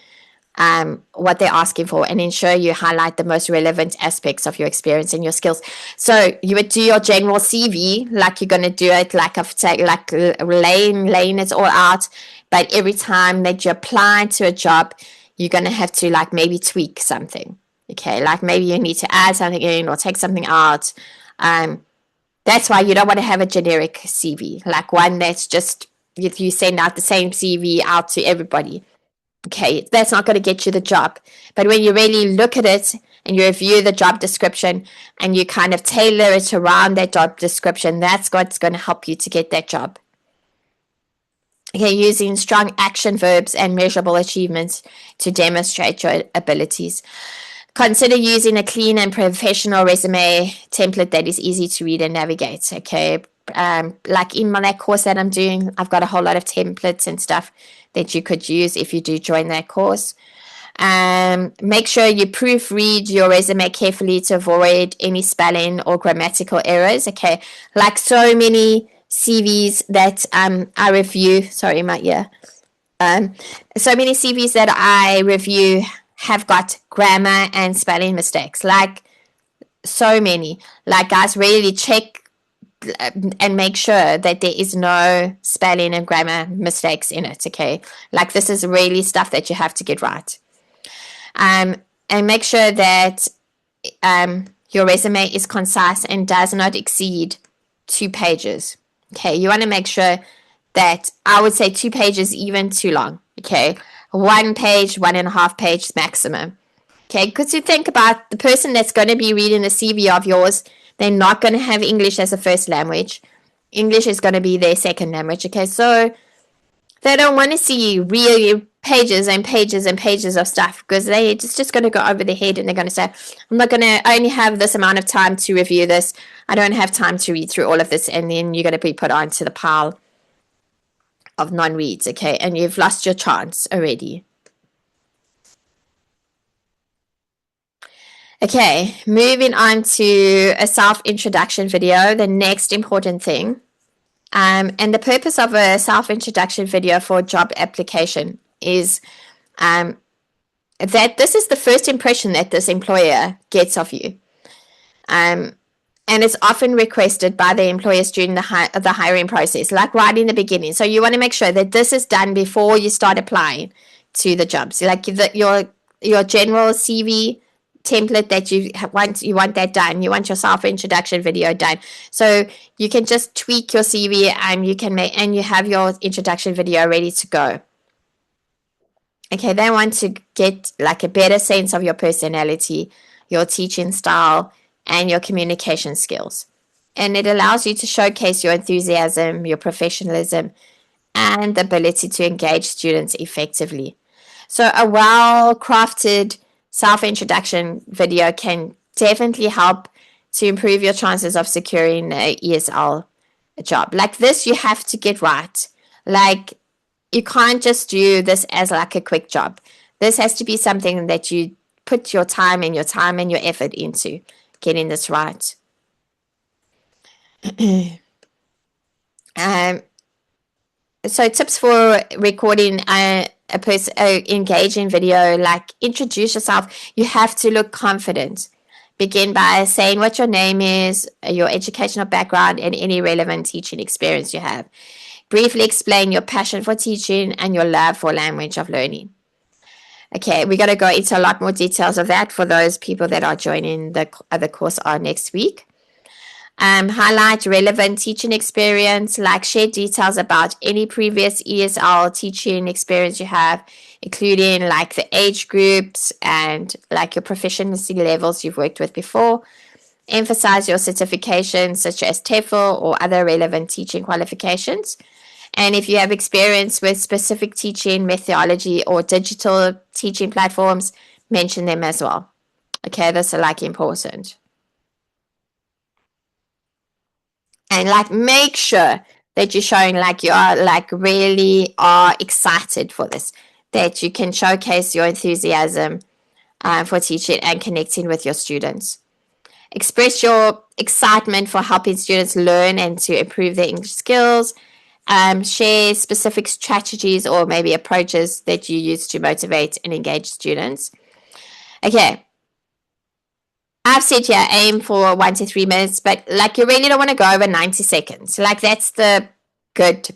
what they're asking for, and ensure you highlight the most relevant aspects of your experience and your skills. So you would do your general CV like you're going to do it like laying it all out. But every time that you apply to a job, you're going to have to like maybe tweak something. Okay, like maybe you need to add something in or take something out. That's why you don't want to have a generic CV, like one that's just, if you send out the same CV out to everybody, okay, that's not going to get you the job. But when you really look at it and you review the job description and you kind of tailor it around that job description, that's what's going to help you to get that job. Okay, using strong action verbs and measurable achievements to demonstrate your abilities. Consider using a clean and professional resume template that is easy to read and navigate. Okay, like in that course that I'm doing, I've got a whole lot of templates and stuff that you could use if you do join that course. Make sure you proofread your resume carefully to avoid any spelling or grammatical errors. Okay, like so many CVs that I review. Sorry, my ear. So many CVs that I review have got grammar and spelling mistakes, like so many. Like, guys, really check and make sure that there is no spelling and grammar mistakes in it. Okay, like this is really stuff that you have to get right. And make sure that your resume is concise and does not exceed 2 pages. Okay, you want to make sure that, I would say 2 pages even too long. Okay, 1 page, 1.5 page maximum. Okay, because you think about the person that's going to be reading the CV of yours, they're not going to have English as a first language. English is going to be their second language. Okay, so they don't want to see really pages and pages and pages of stuff, because it's just going to go over their head and they're going to say, I only have this amount of time to review this. I don't have time to read through all of this. And then you're going to be put onto the pile of non-reads. Okay, and you've lost your chance already. Okay, moving on to a self-introduction video, the next important thing. And the purpose of a self-introduction video for job application is that this is the first impression that this employer gets of you. And it's often requested by the employers during the hiring process, like right in the beginning. So you want to make sure that this is done before you start applying to the jobs. Like your general CV template that you want that done. You want your self-introduction video done. So you can just tweak your CV and you have your introduction video ready to go. Okay, they want to get like a better sense of your personality, your teaching style, and your communication skills. And it allows you to showcase your enthusiasm, your professionalism, and the ability to engage students effectively. So a well-crafted self-introduction video can definitely help to improve your chances of securing an ESL job. Like this, you have to get right. Like, you can't just do this as like a quick job. This has to be something that you put your time and your effort into getting this right. So tips for recording a engaging video, like introduce yourself. You have to look confident. Begin by saying what your name is, your educational background, and any relevant teaching experience you have. Briefly explain your passion for teaching and your love for language of learning. Okay, we're going to go into a lot more details of that for those people that are joining the other course next week. Highlight relevant teaching experience, like share details about any previous ESL teaching experience you have, including like the age groups and like your proficiency levels you've worked with before. Emphasize your certifications such as TEFL or other relevant teaching qualifications. And if you have experience with specific teaching methodology or digital teaching platforms, mention them as well. Okay, those are like important. And like make sure that you're showing like you are like really are excited for this, that you can showcase your enthusiasm for teaching and connecting with your students. Express your excitement for helping students learn and to improve their English skills. Share specific strategies or maybe approaches that you use to motivate and engage students. Okay. I've said here aim for 1 to 3 minutes, but like you really don't want to go over 90 seconds. Like that's the good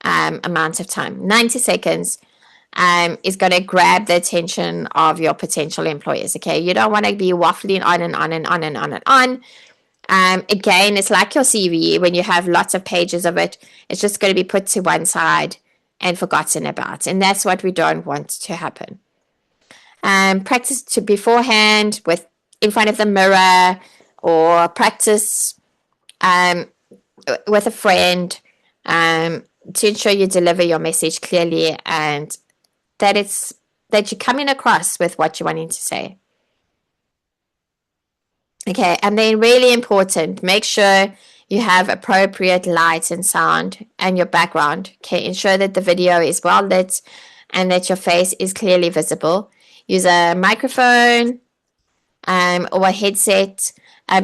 amount of time. 90 seconds is going to grab the attention of your potential employers. Okay. You don't want to be waffling on and on and on and on and on. Again, it's like your CV. When you have lots of pages of it, it's just going to be put to one side and forgotten about. And that's what we don't want to happen. Practice to beforehand in front of the mirror, or practice with a friend to ensure you deliver your message clearly and that you're coming across with what you're wanting to say. Okay, and then really important, make sure you have appropriate light and sound and your background. Okay, ensure that the video is well lit and that your face is clearly visible. Use a microphone or a headset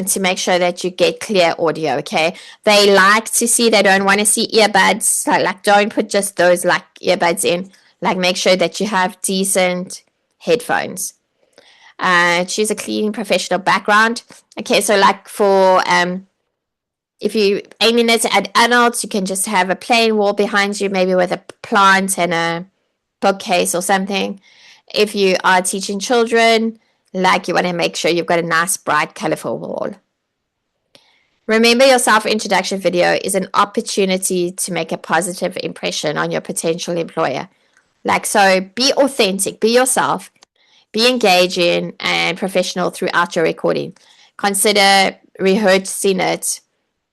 to make sure that you get clear audio. Okay, they like to see, they don't want to see earbuds. Like don't put just those like earbuds in. Like make sure that you have decent headphones. Choose a clean professional background. Okay, so like for if you aiming it at adults, you can just have a plain wall behind you, maybe with a plant and a bookcase or something. If you are teaching children, like you want to make sure you've got a nice, bright, colorful wall. Remember, your self-introduction video is an opportunity to make a positive impression on your potential employer. Like, so be authentic, be yourself, be engaging and professional throughout your recording. Consider rehearsing it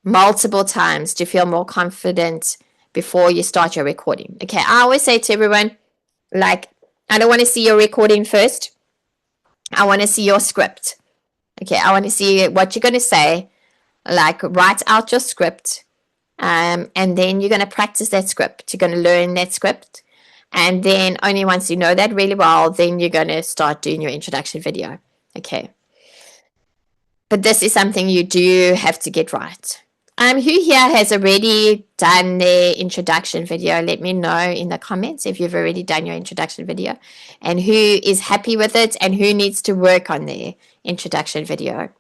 multiple times to feel more confident before you start your recording. Okay, I always say to everyone, like, I don't want to see your recording first. I want to see your script. Okay, I want to see what you're going to say. Like, write out your script. And then you're going to practice that script. You're going to learn that script. And then only once you know that really well, then you're going to start doing your introduction video. Okay. But this is something you do have to get right. Who here has already done their introduction video? Let me know in the comments if you've already done your introduction video and who is happy with it and who needs to work on their introduction video.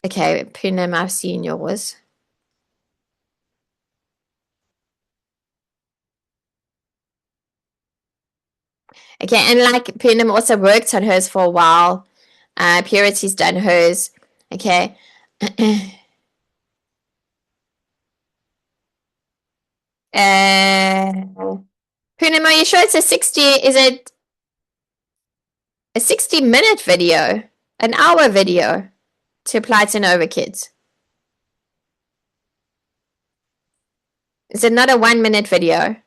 Okay, Poonam, I've seen yours. Okay, and like Poonam also worked on hers for a while. Purity's done hers. Okay. Poonam, are you sure it's a 60? Is it a 60-minute video? An hour video to apply to Nova Kids? Is it not a 1-minute video?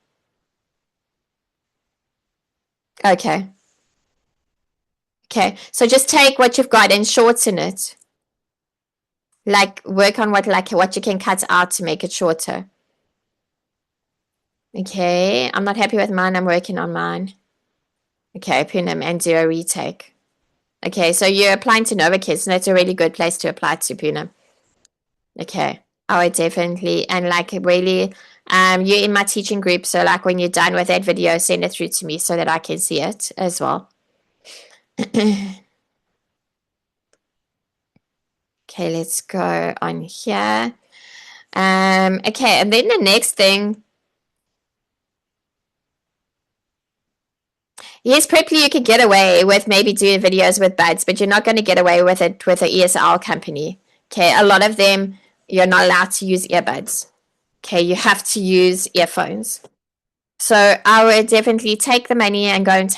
Okay. Okay, so just take what you've got and shorten it. Like work on what you can cut out to make it shorter. Okay, I'm not happy with mine. I'm working on mine. Okay, Poonam, and do a retake. Okay, so you're applying to Nova Kids, and that's a really good place to apply to, Poonam. Okay, I would definitely, and like really, you're in my teaching group, so like when you're done with that video, send it through to me so that I can see it as well. Okay, let's go on here. Okay, and then the next thing. Yes, Preply, you can get away with maybe doing videos with buds, but you're not going to get away with it with an ESL company. Okay, a lot of them, you're not allowed to use earbuds. Okay, you have to use earphones. So I would definitely take the money and go and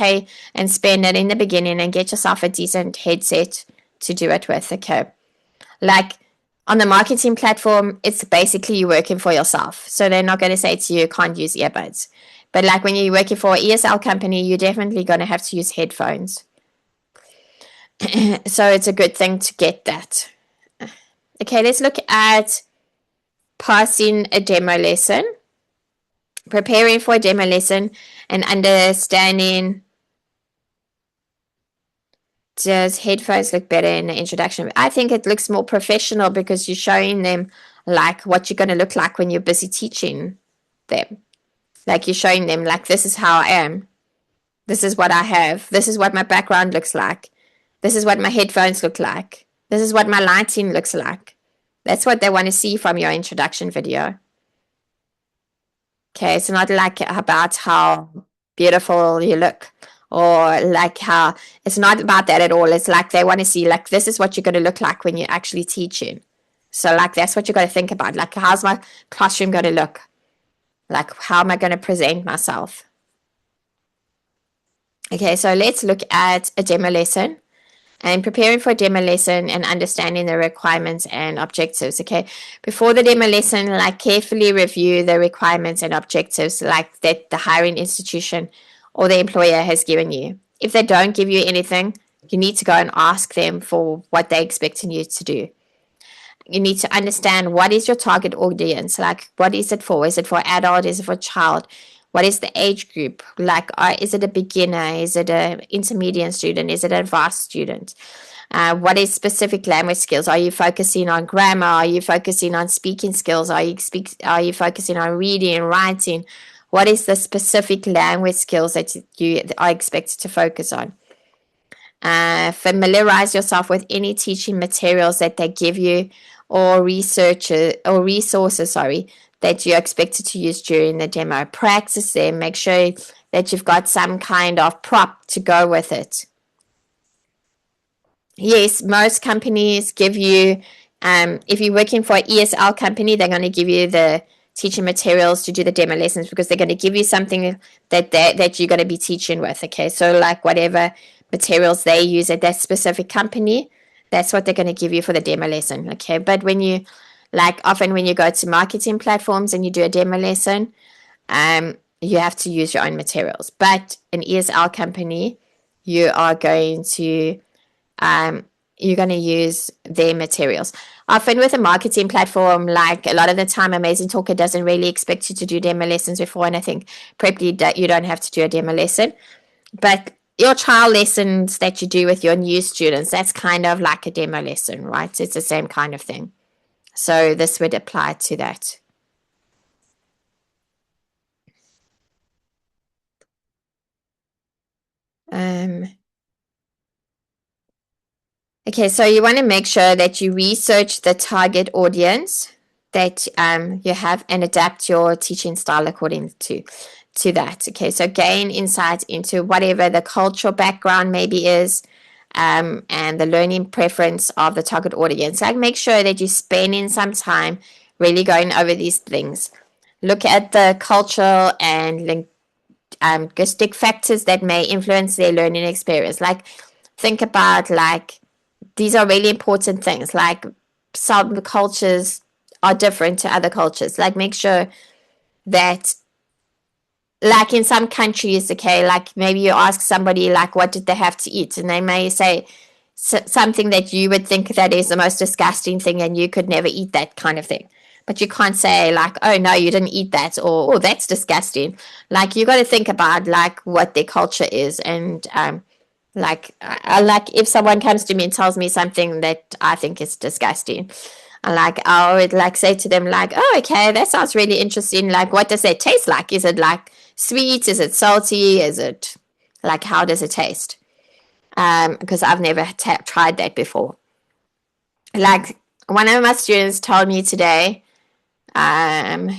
spend it in the beginning and get yourself a decent headset to do it with. Okay. Like on the marketing platform, it's basically you working for yourself. So they're not going to say to you, can't use earbuds. But like when you're working for an ESL company, you're definitely going to have to use headphones. So it's a good thing to get that. Okay, let's look at passing a demo lesson, preparing for a demo lesson, and understanding. Does headphones look better in the introduction? I think it looks more professional because you're showing them like what you're going to look like when you're busy teaching them. Like you're showing them like, this is how I am. This is what I have. This is what my background looks like. This is what my headphones look like. This is what my lighting looks like. That's what they want to see from your introduction video. Okay, it's not like about how beautiful you look or like how, it's not about that at all. It's like they want to see like, this is what you're going to look like when you're actually teaching. So like, that's what you got to think about. Like, how's my classroom going to look? Like, how am I going to present myself? Okay, so let's look at a demo lesson and preparing for a demo lesson and understanding the requirements and objectives. Okay, before the demo lesson, like carefully review the requirements and objectives like that the hiring institution or the employer has given you. If they don't give you anything, you need to go and ask them for what they're expecting you to do. You need to understand what is your target audience, like what is it for? Is it for adult? Is it for child? What is the age group? Like, is it a beginner? Is it an intermediate student? Is it an advanced student? What is specific language skills? Are you focusing on grammar? Are you focusing on speaking skills? Are you focusing on reading and writing? What is the specific language skills that you are expected to focus on? Familiarize yourself with any teaching materials that they give you or resources, that you're expected to use during the demo. Practice them. Make sure that you've got some kind of prop to go with it. Yes, most companies give you, if you're working for an ESL company, they're going to give you the teaching materials to do the demo lessons because they're going to give you something that you're going to be teaching with. Okay, so like whatever materials they use at that specific company, that's what they're going to give you for the demo lesson. Okay, but when you often when you go to marketing platforms and you do a demo lesson, you have to use your own materials. But an ESL company, you are going to use their materials. Often with a marketing platform, like a lot of the time, Amazing Talker doesn't really expect you to do demo lessons before, and I think Preply that you don't have to do a demo lesson. But your trial lessons that you do with your new students, that's kind of like a demo lesson, right? It's the same kind of thing. So this would apply to that. Okay, so you want to make sure that you research the target audience that you have and adapt your teaching style according to that. Okay, so gain insight into whatever the cultural background maybe is, and the learning preference of the target audience. Like make sure that you're spending some time really going over these things. Look at the cultural and linguistic factors that may influence their learning experience. Like think about like these are really important things. Like some cultures are different to other cultures. Like make sure that like in some countries, okay, like maybe you ask somebody like what did they have to eat, and they may say something that you would think that is the most disgusting thing and you could never eat that kind of thing. But you can't say like, oh no, you didn't eat that, or oh that's disgusting. Like you got to think about like what their culture is, and like if someone comes to me and tells me something that I think is disgusting, I would like say to them like, oh okay, that sounds really interesting. Like what does it taste like? Is it like sweet? Is it salty? Is it like how does it taste? Because I've never tried that before. Like one of my students told me today, and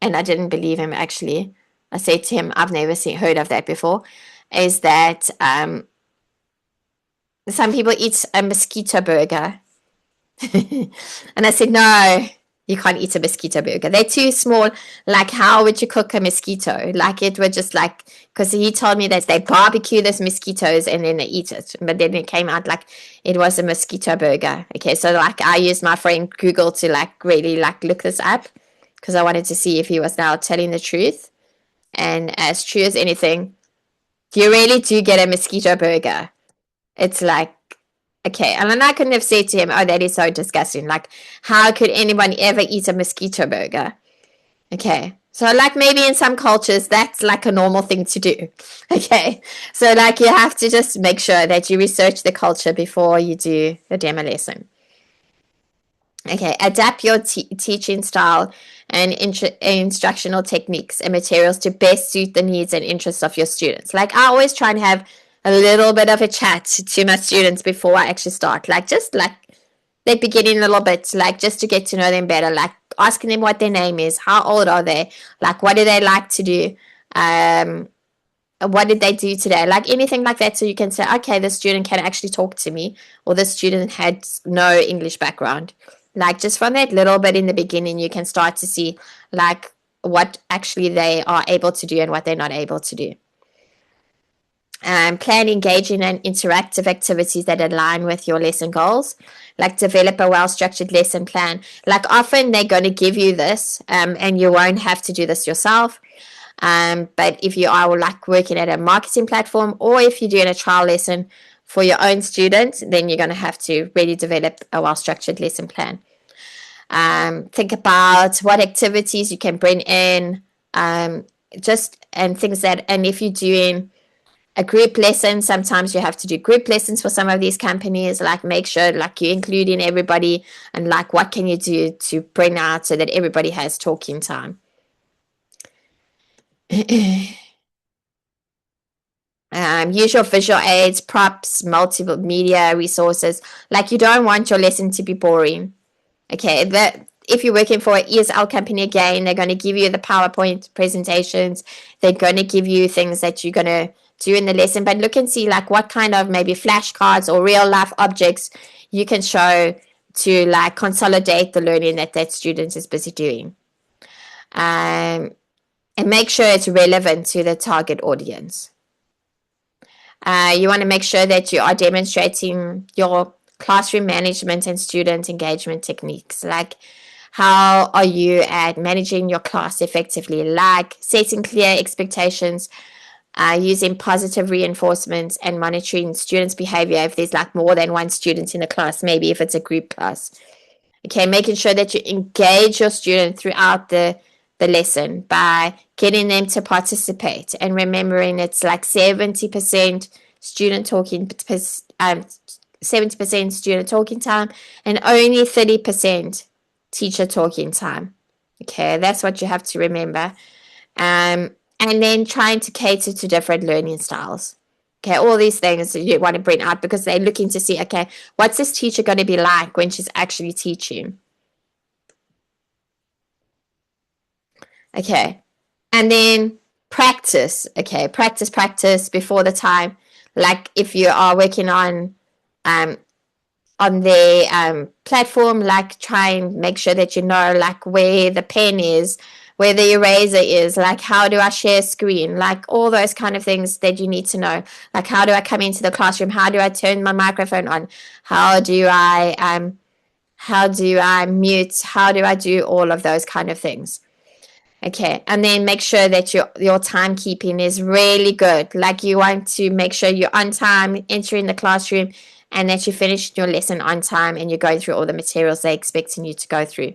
I didn't believe him actually. I said to him, I've never heard of that before. Is that some people eat a mosquito burger. And I said, no, You can't eat a mosquito burger. They're too small. Like, how would you cook a mosquito? Like, it would just like, because he told me that they barbecue those mosquitoes and then they eat it. But then it came out like it was a mosquito burger. Okay, so like I used my friend Google to like really like look this up because I wanted to see if he was now telling the truth. And as true as anything, you really do get a mosquito burger. It's like, okay, and then I couldn't have said to him, oh, that is so disgusting. Like, how could anyone ever eat a mosquito burger? Okay, so like maybe in some cultures, that's like a normal thing to do. Okay, so like you have to just make sure that you research the culture before you do the demo lesson. Okay, adapt your teaching style and instructional techniques and materials to best suit the needs and interests of your students. Like I always try and have a little bit of a chat to my students before I actually start. Like just like the beginning a little bit, like just to get to know them better, like asking them what their name is, how old are they, like what do they like to do, what did they do today, like anything like that, so you can say, okay, this student can actually talk to me, or this student had no English background. Like just from that little bit in the beginning, you can start to see like what actually they are able to do and what they're not able to do. Plan engaging and interactive activities that align with your lesson goals. Like develop a well-structured lesson plan. Like often they're going to give you this and you won't have to do this yourself. But if you are like working at a marketing platform, or if you're doing a trial lesson for your own students, then you're going to have to really develop a well-structured lesson plan. Think about what activities you can bring in, just and things that, and if you're doing a group lesson, sometimes you have to do group lessons for some of these companies, like make sure like you're including everybody, and like what can you do to bring out so that everybody has talking time. Use your visual aids, props, multimedia resources. Like you don't want your lesson to be boring. Okay, that if you're working for an ESL company again, they're going to give you the PowerPoint presentations. They're going to give you things that you're going to do in the lesson, but look and see like what kind of maybe flashcards or real life objects you can show to like consolidate the learning that that student is busy doing. And make sure it's relevant to the target audience. You want to make sure that you are demonstrating your classroom management and student engagement techniques. Like, how are you at managing your class effectively? Like setting clear expectations, using positive reinforcements, and monitoring students' behavior if there's like more than one student in the class, maybe if it's a group class. Okay, making sure that you engage your student throughout the lesson by getting them to participate, and remembering it's like 70% student talking, 70% student talking time and only 30% teacher talking time. Okay, that's what you have to remember. And then trying to cater to different learning styles. Okay, all these things you want to bring out because they're looking to see, okay, what's this teacher going to be like when she's actually teaching? Okay, and then practice. Okay, practice before the time. Like if you are working on the platform, like try and make sure that you know like where the pen is, where the eraser is, like how do I share screen, like all those kind of things that you need to know. Like how do I come into the classroom? How do I turn my microphone on? How do I mute? How do I do all of those kind of things? Okay, and then make sure that your timekeeping is really good. Like you want to make sure you're on time entering the classroom, and that you finish your lesson on time and you're going through all the materials they're expecting you to go through.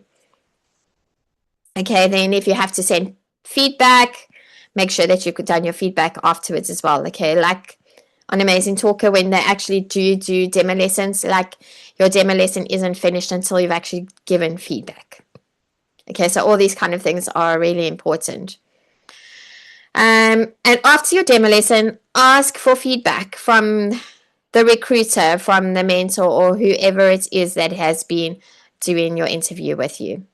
Okay, then if you have to send feedback, make sure that you've done your feedback afterwards as well. Okay, like on Amazing Talker, when they actually do demo lessons, like your demo lesson isn't finished until you've actually given feedback. Okay, so all these kind of things are really important. And after your demo lesson, ask for feedback from the recruiter, from the mentor, or whoever it is that has been doing your interview with you.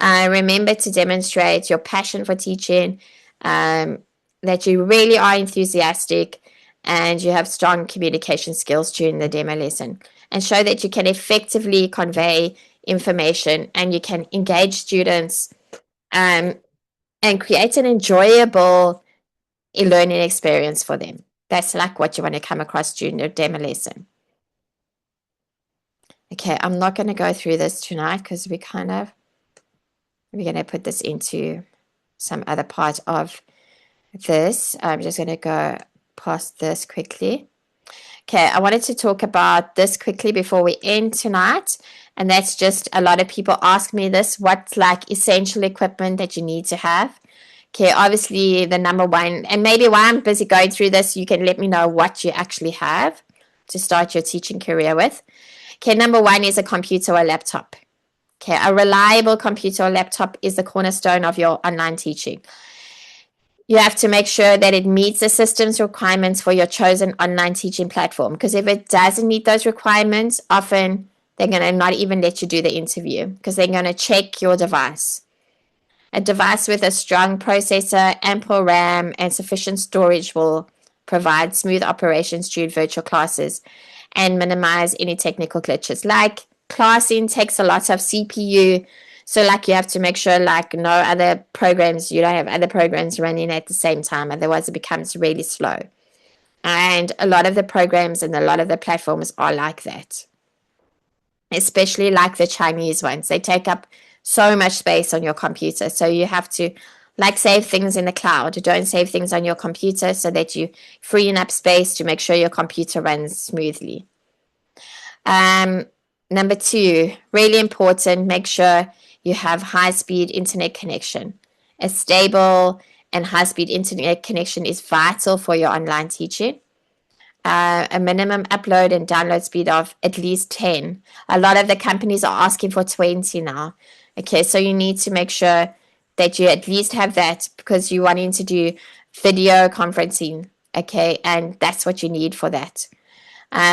Remember to demonstrate your passion for teaching, that you really are enthusiastic and you have strong communication skills during the demo lesson, and show that you can effectively convey information, and you can engage students and create an enjoyable learning experience for them. That's like what you want to come across during your demo lesson. Okay, I'm not going to go through this tonight because we're going to put this into some other part of this. I'm just going to go past this quickly. Okay, I wanted to talk about this quickly before we end tonight. And that's just, a lot of people ask me this, what's like essential equipment that you need to have? Okay, obviously the number one, and maybe while I'm busy going through this, you can let me know what you actually have to start your teaching career with. Okay, number one is a computer or laptop. Okay, a reliable computer or laptop is the cornerstone of your online teaching. You have to make sure that it meets the system's requirements for your chosen online teaching platform, because if it doesn't meet those requirements, often they're going to not even let you do the interview because they're going to check your device. A device with a strong processor, ample RAM, and sufficient storage will provide smooth operations during virtual classes and minimize any technical glitches. Like classing takes a lot of CPU, so like you have to make sure like no other programs, you don't have other programs running at the same time, otherwise it becomes really slow. And a lot of the programs and a lot of the platforms are like that, especially like the Chinese ones. They take up so much space on your computer, so you have to like save things in the cloud. Don't save things on your computer so that you freeing up space to make sure your computer runs smoothly. Number two, really important, make sure you have high-speed internet connection. A stable and high-speed internet connection is vital for your online teaching. A minimum upload and download speed of at least 10. A lot of the companies are asking for 20 now. Okay, so you need to make sure that you at least have that because you're wanting to do video conferencing. Okay, and that's what you need for that.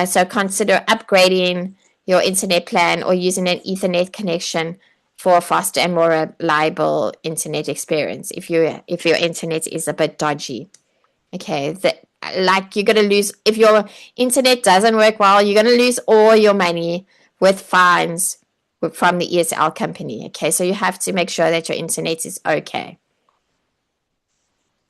So consider upgrading your internet plan or using an Ethernet connection for a faster and more reliable internet experience if your internet is a bit dodgy. Okay, like you're going to lose, if your internet doesn't work well, you're going to lose all your money with fines from the ESL company. Okay, so you have to make sure that your internet is okay.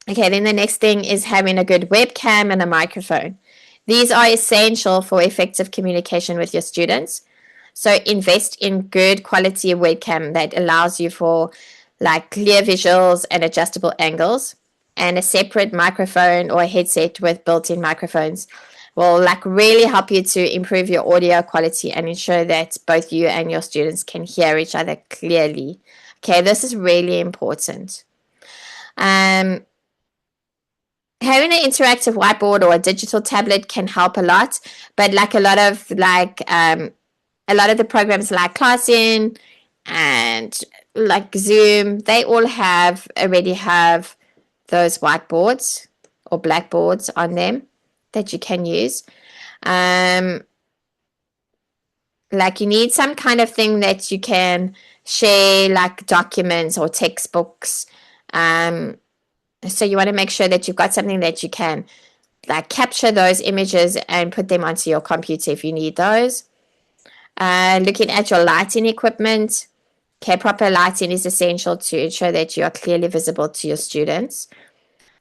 Okay, then the next thing is having a good webcam and a microphone. These are essential for effective communication with your students. So invest in good quality webcam that allows you for like clear visuals and adjustable angles, and a separate microphone or a headset with built-in microphones will like really help you to improve your audio quality and ensure that both you and your students can hear each other clearly. Okay, this is really important. Having an interactive whiteboard or a digital tablet can help a lot, but like a lot of the programs like Classroom and like Zoom, they all already have those whiteboards or blackboards on them that you can use. Like you need some kind of thing that you can share, like documents or textbooks. So you want to make sure that you've got something that you can like capture those images and put them onto your computer if you need those. Looking at your lighting equipment. Okay, proper lighting is essential to ensure that you are clearly visible to your students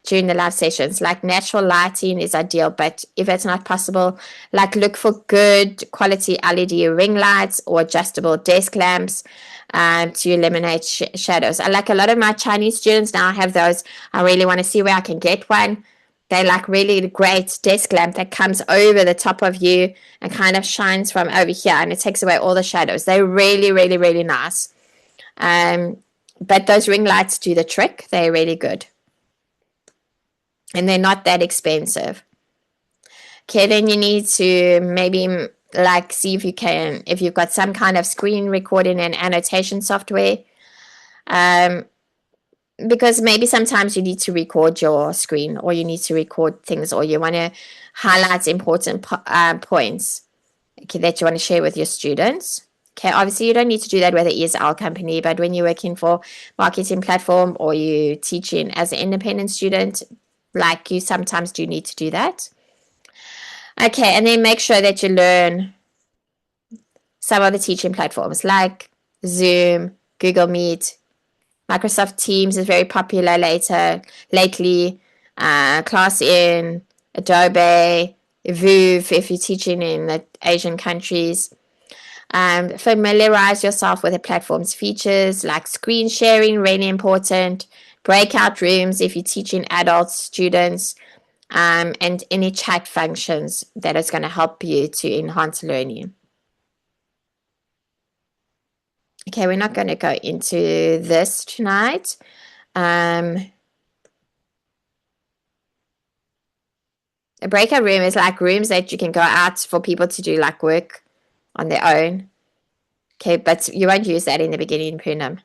during the live sessions. Like natural lighting is ideal, but if it's not possible, like look for good quality LED ring lights or adjustable desk lamps to eliminate shadows. Like a lot of my Chinese students now have those. I really want to see where I can get one. They're like really great desk lamp that comes over the top of you and kind of shines from over here, and it takes away all the shadows. They're really, really, really nice. But those ring lights do the trick. They're really good. And they're not that expensive. Okay, then you need to maybe like see if you've got some kind of screen recording and annotation software. Because maybe sometimes you need to record your screen, or you need to record things, or you want to highlight important points, okay, that you want to share with your students. Okay, obviously you don't need to do that with the ESL company, but when you're working for marketing platform or you teaching as an independent student, like you sometimes do need to do that. Okay, and then make sure that you learn some of the teaching platforms like Zoom, Google Meet, Microsoft Teams is very popular lately. ClassIn, Adobe, Vuv if you're teaching in the Asian countries. Familiarize yourself with the platform's features like screen sharing, really important. Breakout rooms if you're teaching adults, students, and any chat functions that is going to help you to enhance learning. Okay, we're not going to go into this tonight. A breakout room is like rooms that you can go out for people to do like work on their own. Okay, but you won't use that in the beginning, Poonam.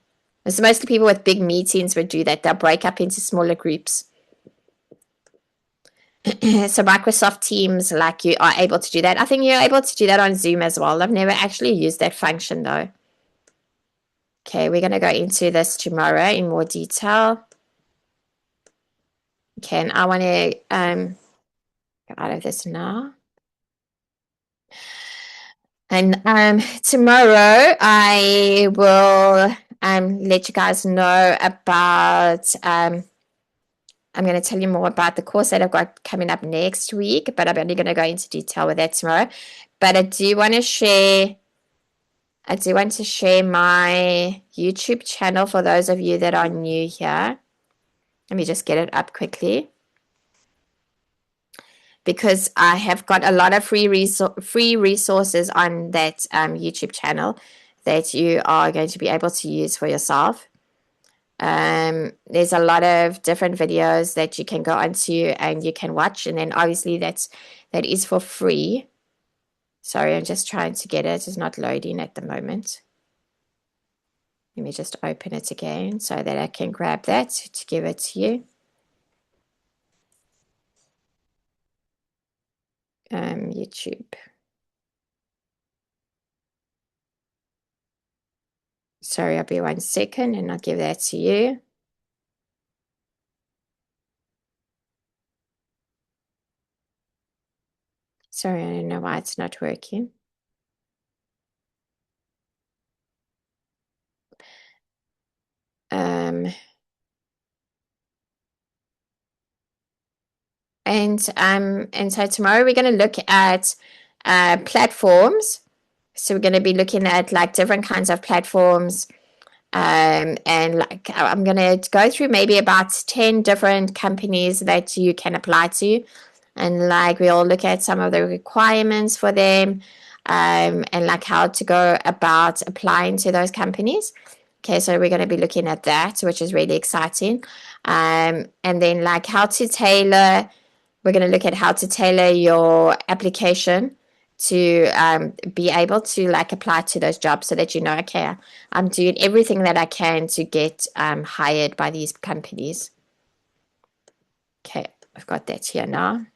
It's mostly people with big meetings would do that. They'll break up into smaller groups. So Microsoft Teams, like you are able to do that. I think you're able to do that on Zoom as well. I've never actually used that function though. Okay, we're going to go into this tomorrow in more detail. Okay, and I want to get out of this now. And tomorrow I will let you guys know about I'm going to tell you more about the course that I've got coming up next week, but I'm only going to go into detail with that tomorrow. But I do want to share my YouTube channel for those of you that are new here. Let me just get it up quickly, because I have got a lot of free resources on that YouTube channel that you are going to be able to use for yourself. There's a lot of different videos that you can go onto and you can watch, and then obviously that is for free. Sorry, I'm just trying to get it. It's not loading at the moment. Let me just open it again so that I can grab that to give it to you. YouTube. Sorry, I'll be 1 second and I'll give that to you. Sorry, I don't know why it's not working. And so tomorrow we're going to look at platforms. So we're going to be looking at like different kinds of platforms. And like I'm going to go through maybe about 10 different companies that you can apply to. And like we'll look at some of the requirements for them, and like how to go about applying to those companies. Okay, so we're going to be looking at that, which is really exciting. And then like how to tailor, we're going to look at how to tailor your application to be able to like apply to those jobs so that you know, okay, I'm doing everything that I can to get hired by these companies. Okay, I've got that here now.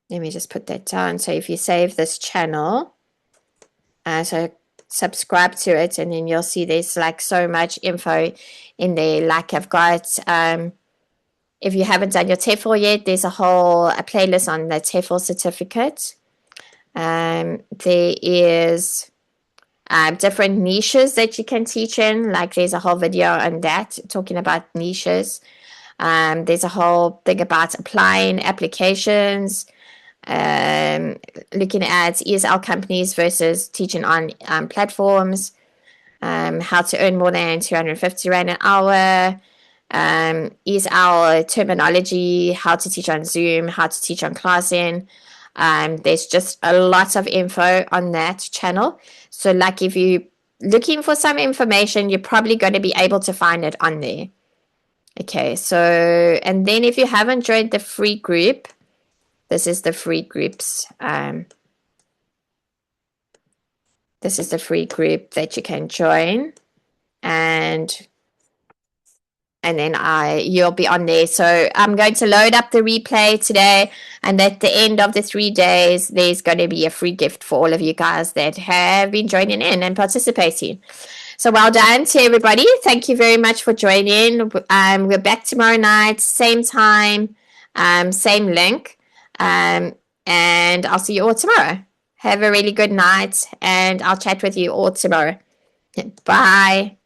Let me just put that down. So if you save this channel, so subscribe to it, and then you'll see there's like so much info in there. Like I've got, if you haven't done your TEFL yet, there's a playlist on the TEFL certificate. There is different niches that you can teach in. Like there's a whole video on that talking about niches. There's a whole thing about applying applications, looking at ESL companies versus teaching on platforms, how to earn more than 250 Rand an hour, ESL terminology, how to teach on Zoom, how to teach on ClassIn. There's just a lot of info on that channel. So like if you're looking for some information, you're probably going to be able to find it on there. Okay, so, and then if you haven't joined the free group, this is the free groups. This is the free group that you can join, and then you'll be on there. So I'm going to load up the replay today, and at the end of the 3 days, there's going to be a free gift for all of you guys that have been joining in and participating. So well done to everybody. Thank you very much for joining. We're back tomorrow night, same time, same link. And I'll see you all tomorrow. Have a really good night, and I'll chat with you all tomorrow. Bye.